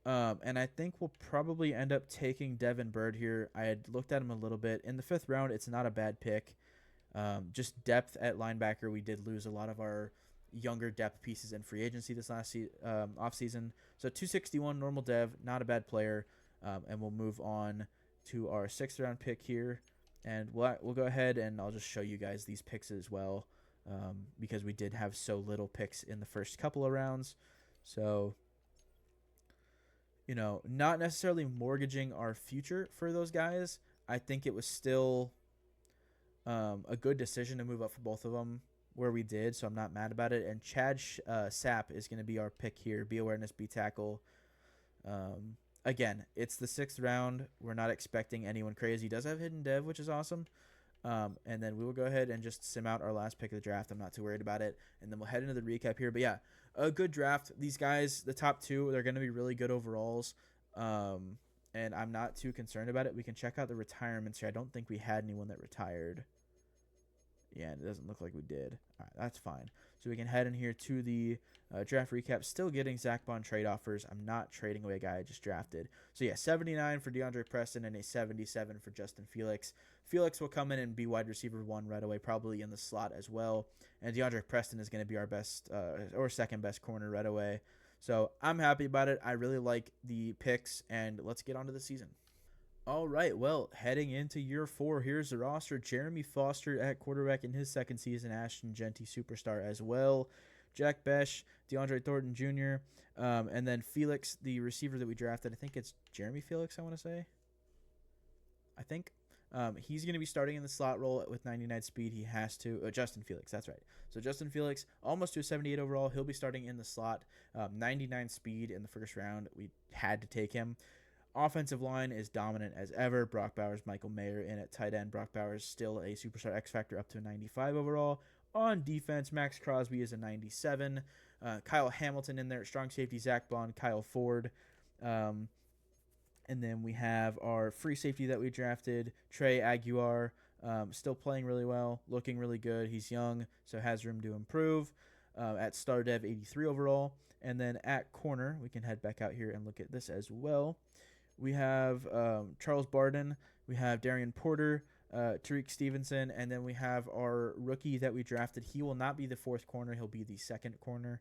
And I think we'll probably end up taking Devin Bird here. I had looked at him a little bit. In the 5th round, it's not a bad pick. Just depth at linebacker. We did lose a lot of our younger depth pieces in free agency this last offseason. So 261 normal dev, not a bad player. And we'll move on to our 6th round pick here. And we'll go ahead and I'll just show you guys these picks as well because we did have so little picks in the first couple of rounds. So, not necessarily mortgaging our future for those guys. I think it was still a good decision to move up for both of them where we did, so I'm not mad about it. And Chad Sapp is going to be our pick here. B awareness, B tackle. Again, it's the 6th round. We're not expecting anyone crazy. He does have hidden dev, which is awesome. And then we will go ahead and just sim out our last pick of the draft. I'm not too worried about it. And then we'll head into the recap here. But yeah, a good draft. These guys, the top 2, they're going to be really good overalls. And I'm not too concerned about it. We can check out the retirements here. I don't think we had anyone that retired. Yeah, it doesn't look like we did. All right, that's fine. So we can head in here to the draft recap. Still getting Zach Bond trade offers. I'm not trading away a guy I just drafted. So yeah, 79 for DeAndre Preston and a 77 for Justin Felix. Felix will come in and be wide receiver 1 right away, probably in the slot as well. And DeAndre Preston is going to be our best or second best corner right away. So I'm happy about it. I really like the picks, and let's get on to the season. All right, well, heading into year 4, here's the roster. Jeremy Foster at quarterback in his second season. Ashton Genty, superstar as well. Jack Besh, DeAndre Thornton Jr., and then Felix, the receiver that we drafted. I think it's Jeremy Felix, I want to say. I think. He's going to be starting in the slot role with 99 speed. He has to. Justin Felix, that's right. So Justin Felix, almost to a 78 overall. He'll be starting in the slot. 99 speed in the first round. We had to take him. Offensive line is dominant as ever. Brock Bowers, Michael Mayer in at tight end. Brock Bowers still a superstar X factor up to a 95 overall. On defense, Max Crosby is a 97. Kyle Hamilton in there at strong safety. Zach Bond, Kyle Ford. And then we have our free safety that we drafted, Trey Aguiar, still playing really well, looking really good. He's young, so has room to improve. At star dev, 83 overall. And then at corner, we can head back out here and look at this as well. We have Charles Barden. We have Darian Porter, Tariq Stevenson, and then we have our rookie that we drafted. He will not be the fourth corner. He'll be the second corner.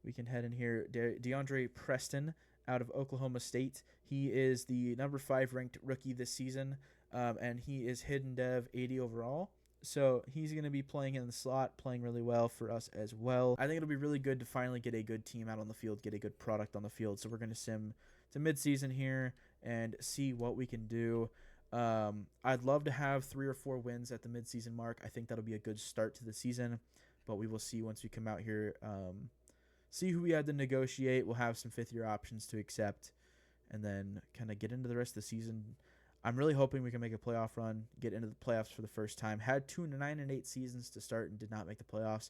We can head in here. DeAndre Preston out of Oklahoma State. He is the number 5 ranked rookie this season, and he is hidden dev 80 overall. So he's going to be playing in the slot, playing really well for us as well. I think it'll be really good to finally get a good team out on the field, get a good product on the field. So we're going to sim to midseason here and see what we can do. I'd love to have 3 or 4 wins at the midseason mark. I think that'll be a good start to the season, but we will see once we come out here. See who we had to negotiate. We'll have some 5th-year options to accept, and then kind of get into the rest of the season. I'm really hoping we can make a playoff run, get into the playoffs for the first time. Had 2 9-8 seasons to start and did not make the playoffs,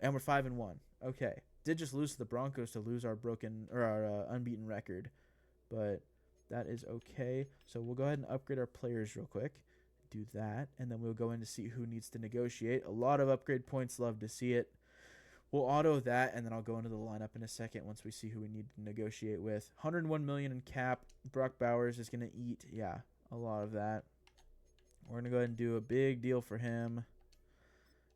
and we're 5-1. Okay, did just lose to the Broncos to lose our unbeaten record, but that is okay. So we'll go ahead and upgrade our players real quick. Do that, and then we'll go in to see who needs to negotiate. A lot of upgrade points. Love to see it. We'll auto that, and then I'll go into the lineup in a second once we see who we need to negotiate with. 101 million in cap. Brock Bowers is going to eat, a lot of that. We're going to go ahead and do a big deal for him.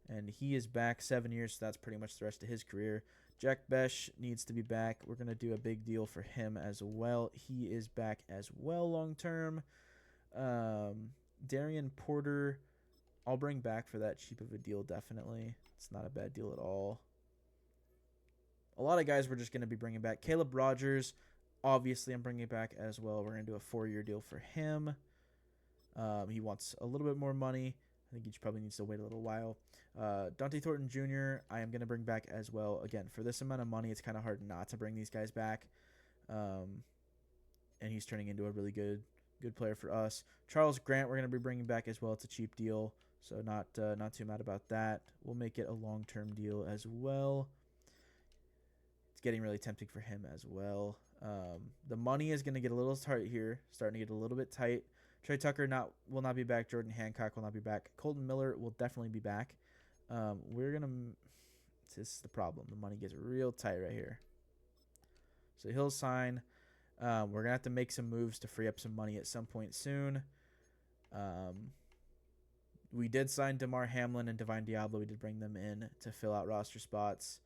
And he is back 7 years, so that's pretty much the rest of his career. Jack Besh needs to be back. We're going to do a big deal for him as well. He is back as well long term. Darian Porter, I'll bring back for that cheap of a deal, definitely. It's not a bad deal at all. A lot of guys we're just going to be bringing back. Caleb Rogers, obviously I'm bringing back as well. We're going to do a 4-year deal for him. He wants a little bit more money. I think he probably needs to wait a little while. Dante Thornton Jr., I am going to bring back as well. Again, for this amount of money, it's kind of hard not to bring these guys back. And he's turning into a really good player for us. Charles Grant, we're going to be bringing back as well. It's a cheap deal, so not too mad about that. We'll make it a long-term deal as well. It's getting really tempting for him as well. The money is going to get a little tight here, starting to get a little bit tight. Trey Tucker will not be back. Jordan Hancock will not be back. Colton Miller will definitely be back. This is the problem. The money gets real tight right here. So he'll sign. We're going to have to make some moves to free up some money at some point soon. We did sign DeMar Hamlin and Divine Diablo. We did bring them in to fill out roster spots.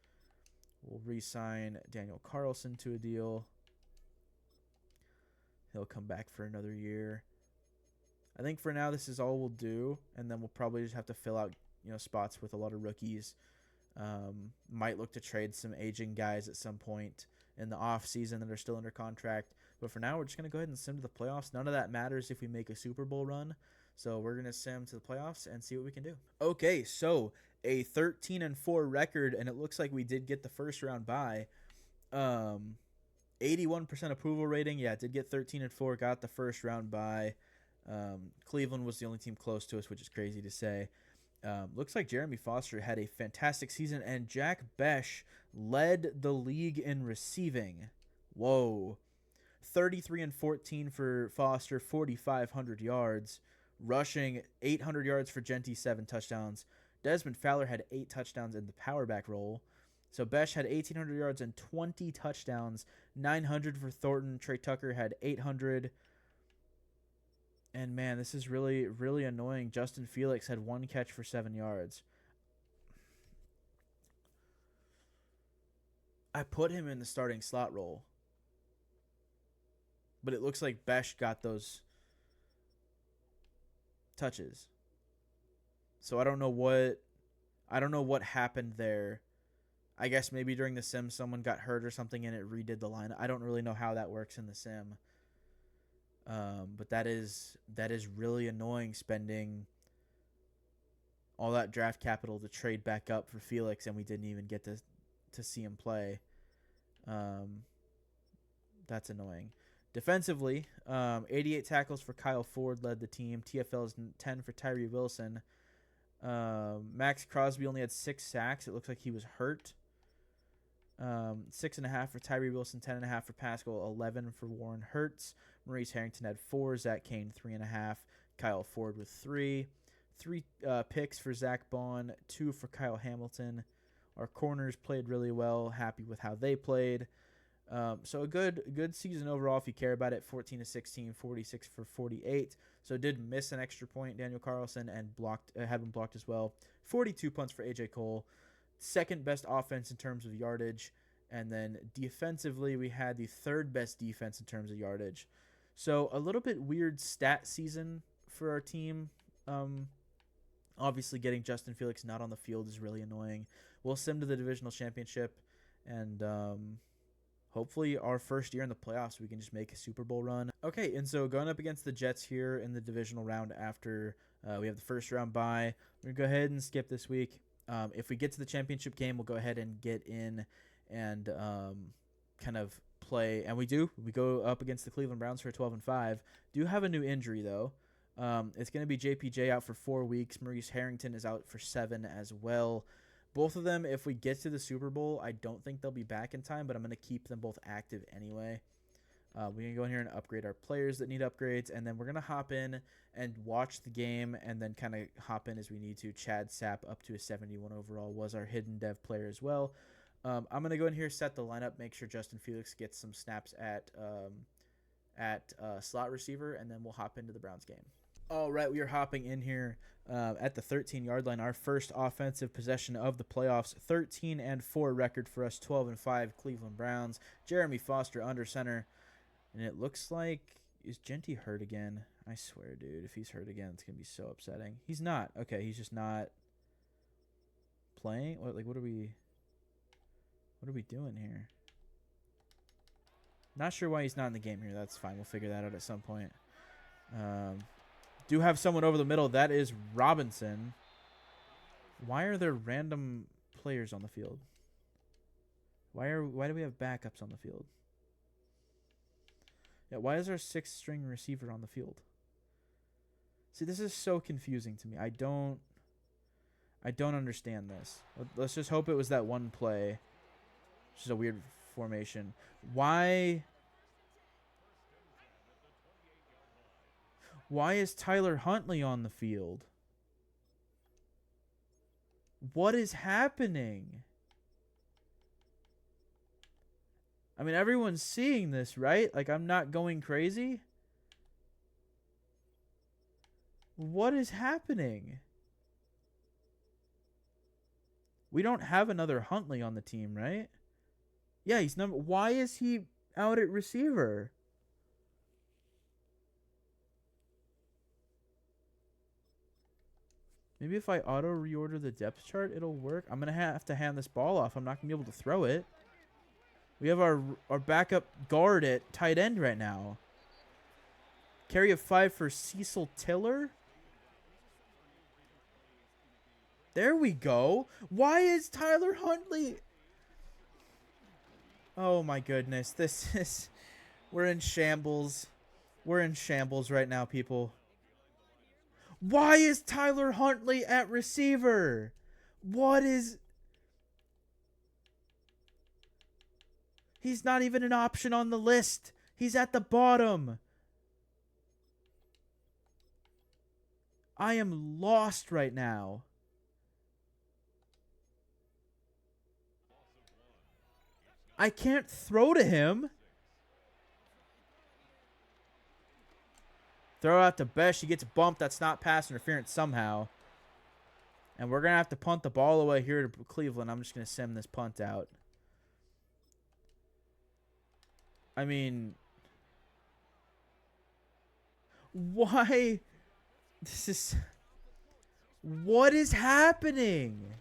We'll re-sign Daniel Carlson to a deal. He'll come back for another year. I think for now this is all we'll do, and then we'll probably just have to fill out spots with a lot of rookies. Might look to trade some aging guys at some point in the off season that are still under contract. But for now, we're just going to go ahead and sim to the playoffs. None of that matters if we make a Super Bowl run. So we're going to sim to the playoffs and see what we can do. Okay, so a 13-4 record, and it looks like we did get the first round bye. 81% approval rating. Yeah, did get 13-4, got the first round bye. Cleveland was the only team close to us, which is crazy to say. Looks like Jeremy Foster had a fantastic season, and Jack Besh led the league in receiving. Whoa. 33 and 14 for Foster, 4,500 yards. Rushing, 800 yards for Genty, 7 touchdowns. Desmond Fowler had 8 touchdowns in the power back role. So Besh had 1,800 yards and 20 touchdowns. 900 for Thornton. Trey Tucker had 800. And man, this is really, really annoying. Justin Felix had 1 catch for 7 yards. I put him in the starting slot role, but it looks like Besh got those touches. So I don't know what happened there. I guess maybe during the sim someone got hurt or something and it redid the line. I don't really know how that works in the sim. But that is really annoying, spending all that draft capital to trade back up for Felix and we didn't even get to see him play. That's annoying. Defensively, 88 tackles for Kyle Ford led the team. TFL's 10 for Tyree Wilson. Max Crosby only had 6 sacks. It looks like he was hurt. 6.5 for Tyree Wilson, 10.5 for Pascal, 11 for Warren Hurts. Maurice Harrington had 4, Zach Kane 3.5, Kyle Ford with 3. 3 picks for Zach Bond, 2 for Kyle Hamilton. Our corners played really well. Happy with how they played. So a good season overall if you care about it. 14 to 16, 46 for 48. So did miss an extra point, Daniel Carlson, and had been blocked as well. 42 punts for AJ Cole. Second best offense in terms of yardage. And then defensively, we had the third best defense in terms of yardage. So a little bit weird stat season for our team. Obviously, getting Justin Felix not on the field is really annoying. We'll sim to the divisional championship, and hopefully our first year in the playoffs, we can just make a Super Bowl run. Okay, and so going up against the Jets here in the divisional round after we have the first round bye. We're going to go ahead and skip this week. If we get to the championship game, we'll go ahead and get in and kind of play. And we go up against the Cleveland Browns for 12-5. Do have a new injury, though. It's going to be JPJ out for 4 weeks. Maurice Harrington is out for 7 as well. Both of them, if we get to the Super Bowl, I don't think they'll be back in time, but I'm going to keep them both active anyway. We can go in here and upgrade our players that need upgrades, and then we're going to hop in and watch the game and then kind of hop in as we need to. Chad Sapp up to a 71 overall was our hidden dev player as well. I'm going to go in here, set the lineup, make sure Justin Felix gets some snaps at slot receiver, and then we'll hop into the Browns game. All right, we are hopping in here at the 13-yard line. Our first offensive possession of the playoffs. 13-4 record for us. 12-5 Cleveland Browns. Jeremy Foster under center, and it looks like is Genty hurt again? I swear, dude, if he's hurt again, it's gonna be so upsetting. He's not. Okay, he's just not playing. What are we doing here? Not sure why he's not in the game here. That's fine. We'll figure that out at some point. Do have someone over the middle. That is Robinson. Why are there random players on the field? Why do we have backups on the field? Yeah, why is our 6th-string receiver on the field? See, this is so confusing to me. I don't understand this. Let's just hope it was that one play. Which is a weird formation. Why is Tyler Huntley on the field? What is happening? I mean, everyone's seeing this, right? Like, I'm not going crazy. What is happening? We don't have another Huntley on the team, right? Yeah, he's number. Why is he out at receiver? Maybe if I auto reorder the depth chart, it'll work. I'm going to have to hand this ball off. I'm not going to be able to throw it. We have our backup guard at tight end right now. Carry of 5 for Cecil Tiller. There we go. Why is Tyler Huntley? Oh my goodness. This is... We're in shambles. We're in shambles right now, people. Why is Tyler Huntley at receiver? What is... He's not even an option on the list. He's at the bottom. I am lost right now. I can't throw to him. Throw out to Besh. He gets bumped. That's not pass interference somehow. And we're going to have to punt the ball away here to Cleveland. I'm just going to send this punt out. I mean, why? What is happening?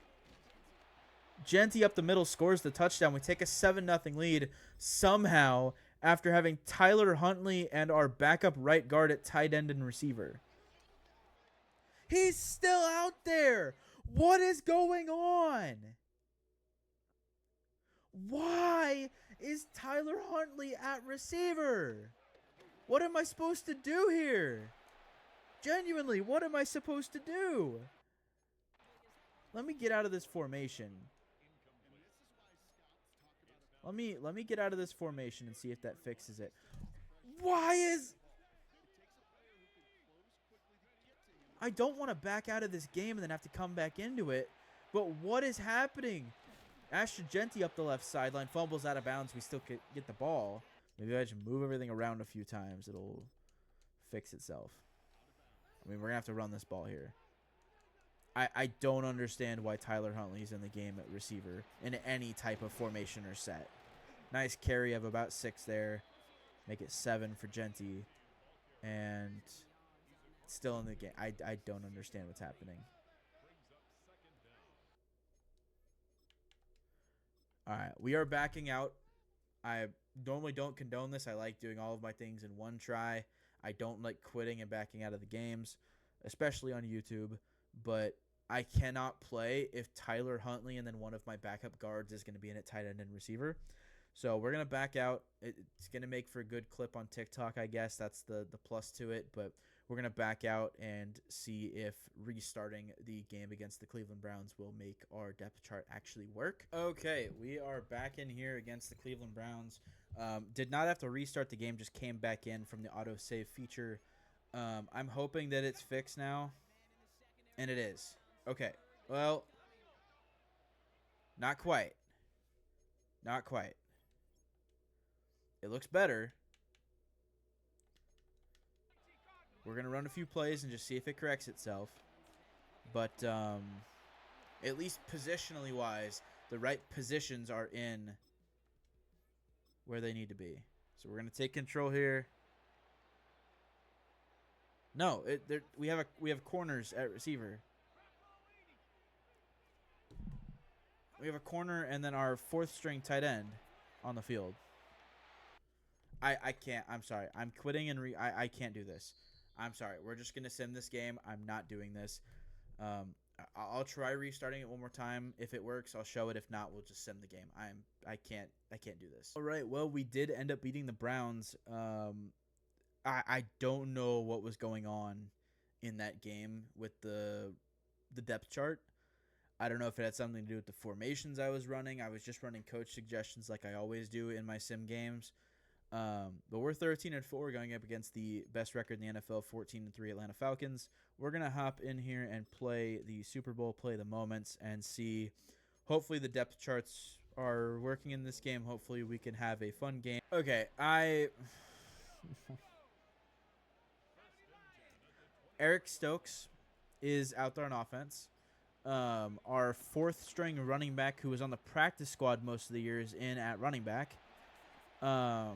Genty up the middle scores the touchdown. We take a 7-0 lead somehow after having Tyler Huntley and our backup right guard at tight end and receiver. He's still out there. What is going on? Why is Tyler Huntley at receiver? What am I supposed to do here? Genuinely, what am I supposed to do? Let me get out of this formation. Let me get out of this formation and see if that fixes it. Why is... I don't want to back out of this game and then have to come back into it. But what is happening? Ashton Genty up the left sideline. Fumbles out of bounds. We still get the ball. Maybe I just move everything around a few times. It'll fix itself. I mean, we're going to have to run this ball here. I don't understand why Tyler Huntley's in the game at receiver in any type of formation or set. Nice carry of about 6 there. Make it 7 for Genty. And still in the game. I don't understand what's happening. All right, we are backing out. I normally don't condone this. I like doing all of my things in one try. I don't like quitting and backing out of the games, especially on YouTube. But I cannot play if Tyler Huntley and then one of my backup guards is going to be in at tight end and receiver. So we're going to back out. It's going to make for a good clip on TikTok, I guess. That's the plus to it. But we're going to back out and see if restarting the game against the Cleveland Browns will make our depth chart actually work. Okay, we are back in here against the Cleveland Browns. Did not have to restart the game, just came back in from the autosave feature. I'm hoping that it's fixed now, and it is. Okay, well, not quite. Not quite. It looks better. We're going to run a few plays and just see if it corrects itself. But at least positionally wise, the right positions are in where they need to be. So we're going to take control here. No, we have corners at receiver. We have a corner and then our 4th string tight end on the field. I can't. I'm sorry. I'm quitting and I can't do this. I'm sorry. We're just going to sim this game. I'm not doing this. I'll try restarting it one more time. If it works, I'll show it. If not, we'll just sim the game. I can't do this. All right. Well, we did end up beating the Browns. I don't know what was going on in that game with the depth chart. I don't know if it had something to do with the formations I was running. I was just running coach suggestions like I always do in my sim games. But we're 13-4 going up against the best record in the NFL, 14-3 Atlanta Falcons. We're going to hop in here and play the Super Bowl, play the moments, and see. Hopefully the depth charts are working in this game. Hopefully we can have a fun game. Okay, Eric Stokes is out there on offense. Our 4th string running back who was on the practice squad most of the years in at running back. I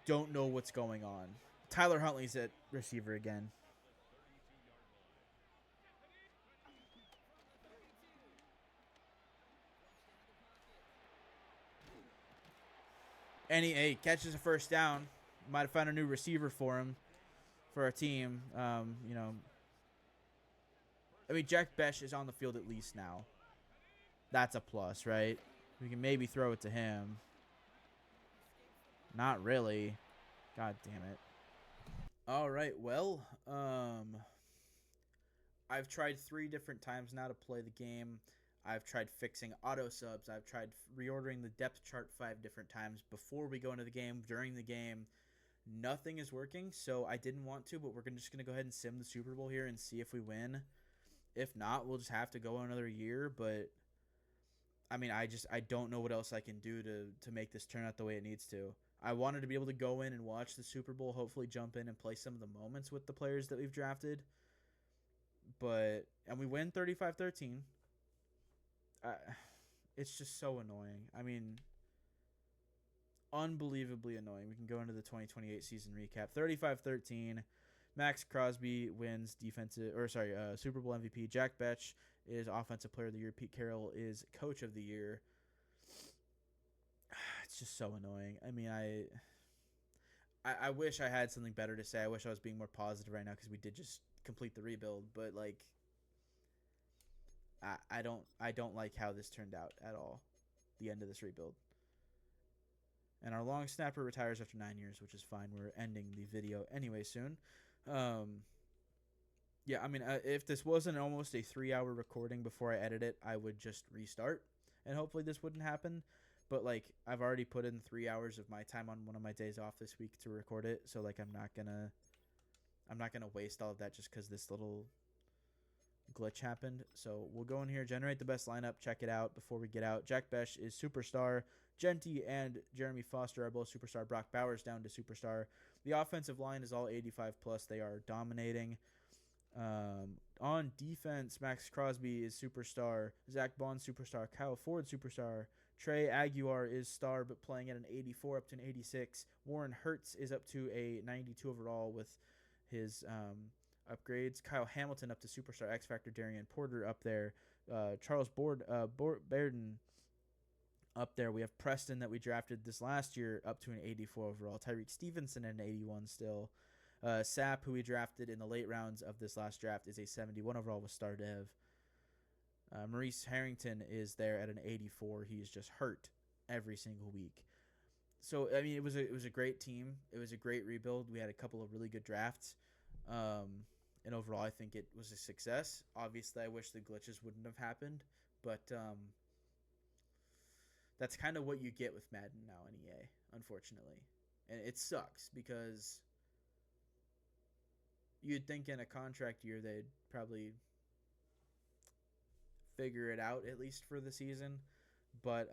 don't know what's going on. Tyler Huntley's at receiver again. And he catches a first down. Might have found a new receiver for him, for our team. You know, I mean, Jack Besh is on the field at least now. That's a plus, right? We can maybe throw it to him. Not really. God damn it. All right, well, I've tried 3 different times now to play the game. I've tried fixing auto subs. I've tried reordering the depth chart 5 different times before we go into the game, during the game. Nothing is working, so I didn't want to, but we're just going to go ahead and sim the Super Bowl here and see if we win. If not, we'll just have to go another year, but I mean, I don't know what else I can do to make this turn out the way it needs to. I wanted to be able to go in and watch the Super Bowl, hopefully jump in and play some of the moments with the players that we've drafted. And we win 35-13. It's just so annoying. I mean, unbelievably annoying. We can go into the 2028 season recap. 35-13. Max Crosby wins Super Bowl MVP. Jack Betch is Offensive Player of the Year. Pete Carroll is Coach of the Year. It's just so annoying. I mean, I wish I had something better to say. I wish I was being more positive right now because we did just complete the rebuild. But like, I don't like how this turned out at all. The end of this rebuild. And our long snapper retires after 9 years, which is fine. We're ending the video anyway soon. Yeah, I mean, if this wasn't almost a 3-hour recording before I edit it, I would just restart, and hopefully this wouldn't happen. But like, I've already put in 3 hours of my time on one of my days off this week to record it, so like, I'm not gonna waste all of that just because this little glitch happened. So we'll go in here, generate the best lineup, check it out before we get out. Jack Besh is superstar. Genty and Jeremy Foster are both superstar. Brock Bowers down to superstar. The offensive line is all 85 plus. They are dominating. On defense, Max Crosby is superstar. Zach Bond superstar. Kyle Ford superstar. Trey Aguiar is star but playing at an 84 up to an 86. Warren Hurts is up to a 92 overall with his upgrades. Kyle Hamilton up to superstar X Factor. Darian Porter up there. Charles Bairden up there. We have Preston that we drafted this last year up to an 84 overall. Tyreek Stevenson at an 81 still. Sapp, who we drafted in the late rounds of this last draft, is a 71 overall with star dev. Maurice Harrington is there at an 84. He is just hurt every single week. So I mean, it was a great team. It was a great rebuild. We had a couple of really good drafts. And overall, I think it was a success. Obviously, I wish the glitches wouldn't have happened, but that's kind of what you get with Madden now in EA, unfortunately. And it sucks because you'd think in a contract year they'd probably figure it out at least for the season, but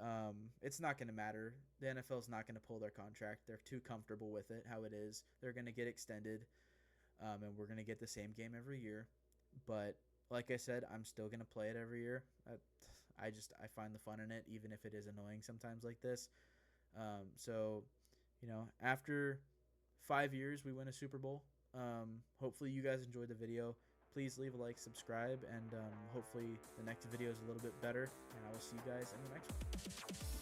it's not going to matter. The NFL's not going to pull their contract. They're too comfortable with it how it is. They're going to get extended, and we're going to get the same game every year. But like I said, I'm still going to play it every year. I find the fun in it, even if it is annoying sometimes like this. So, after 5 years, we win a Super Bowl. Hopefully you guys enjoyed the video. Please leave a like, subscribe, and hopefully the next video is a little bit better. And I will see you guys in the next one.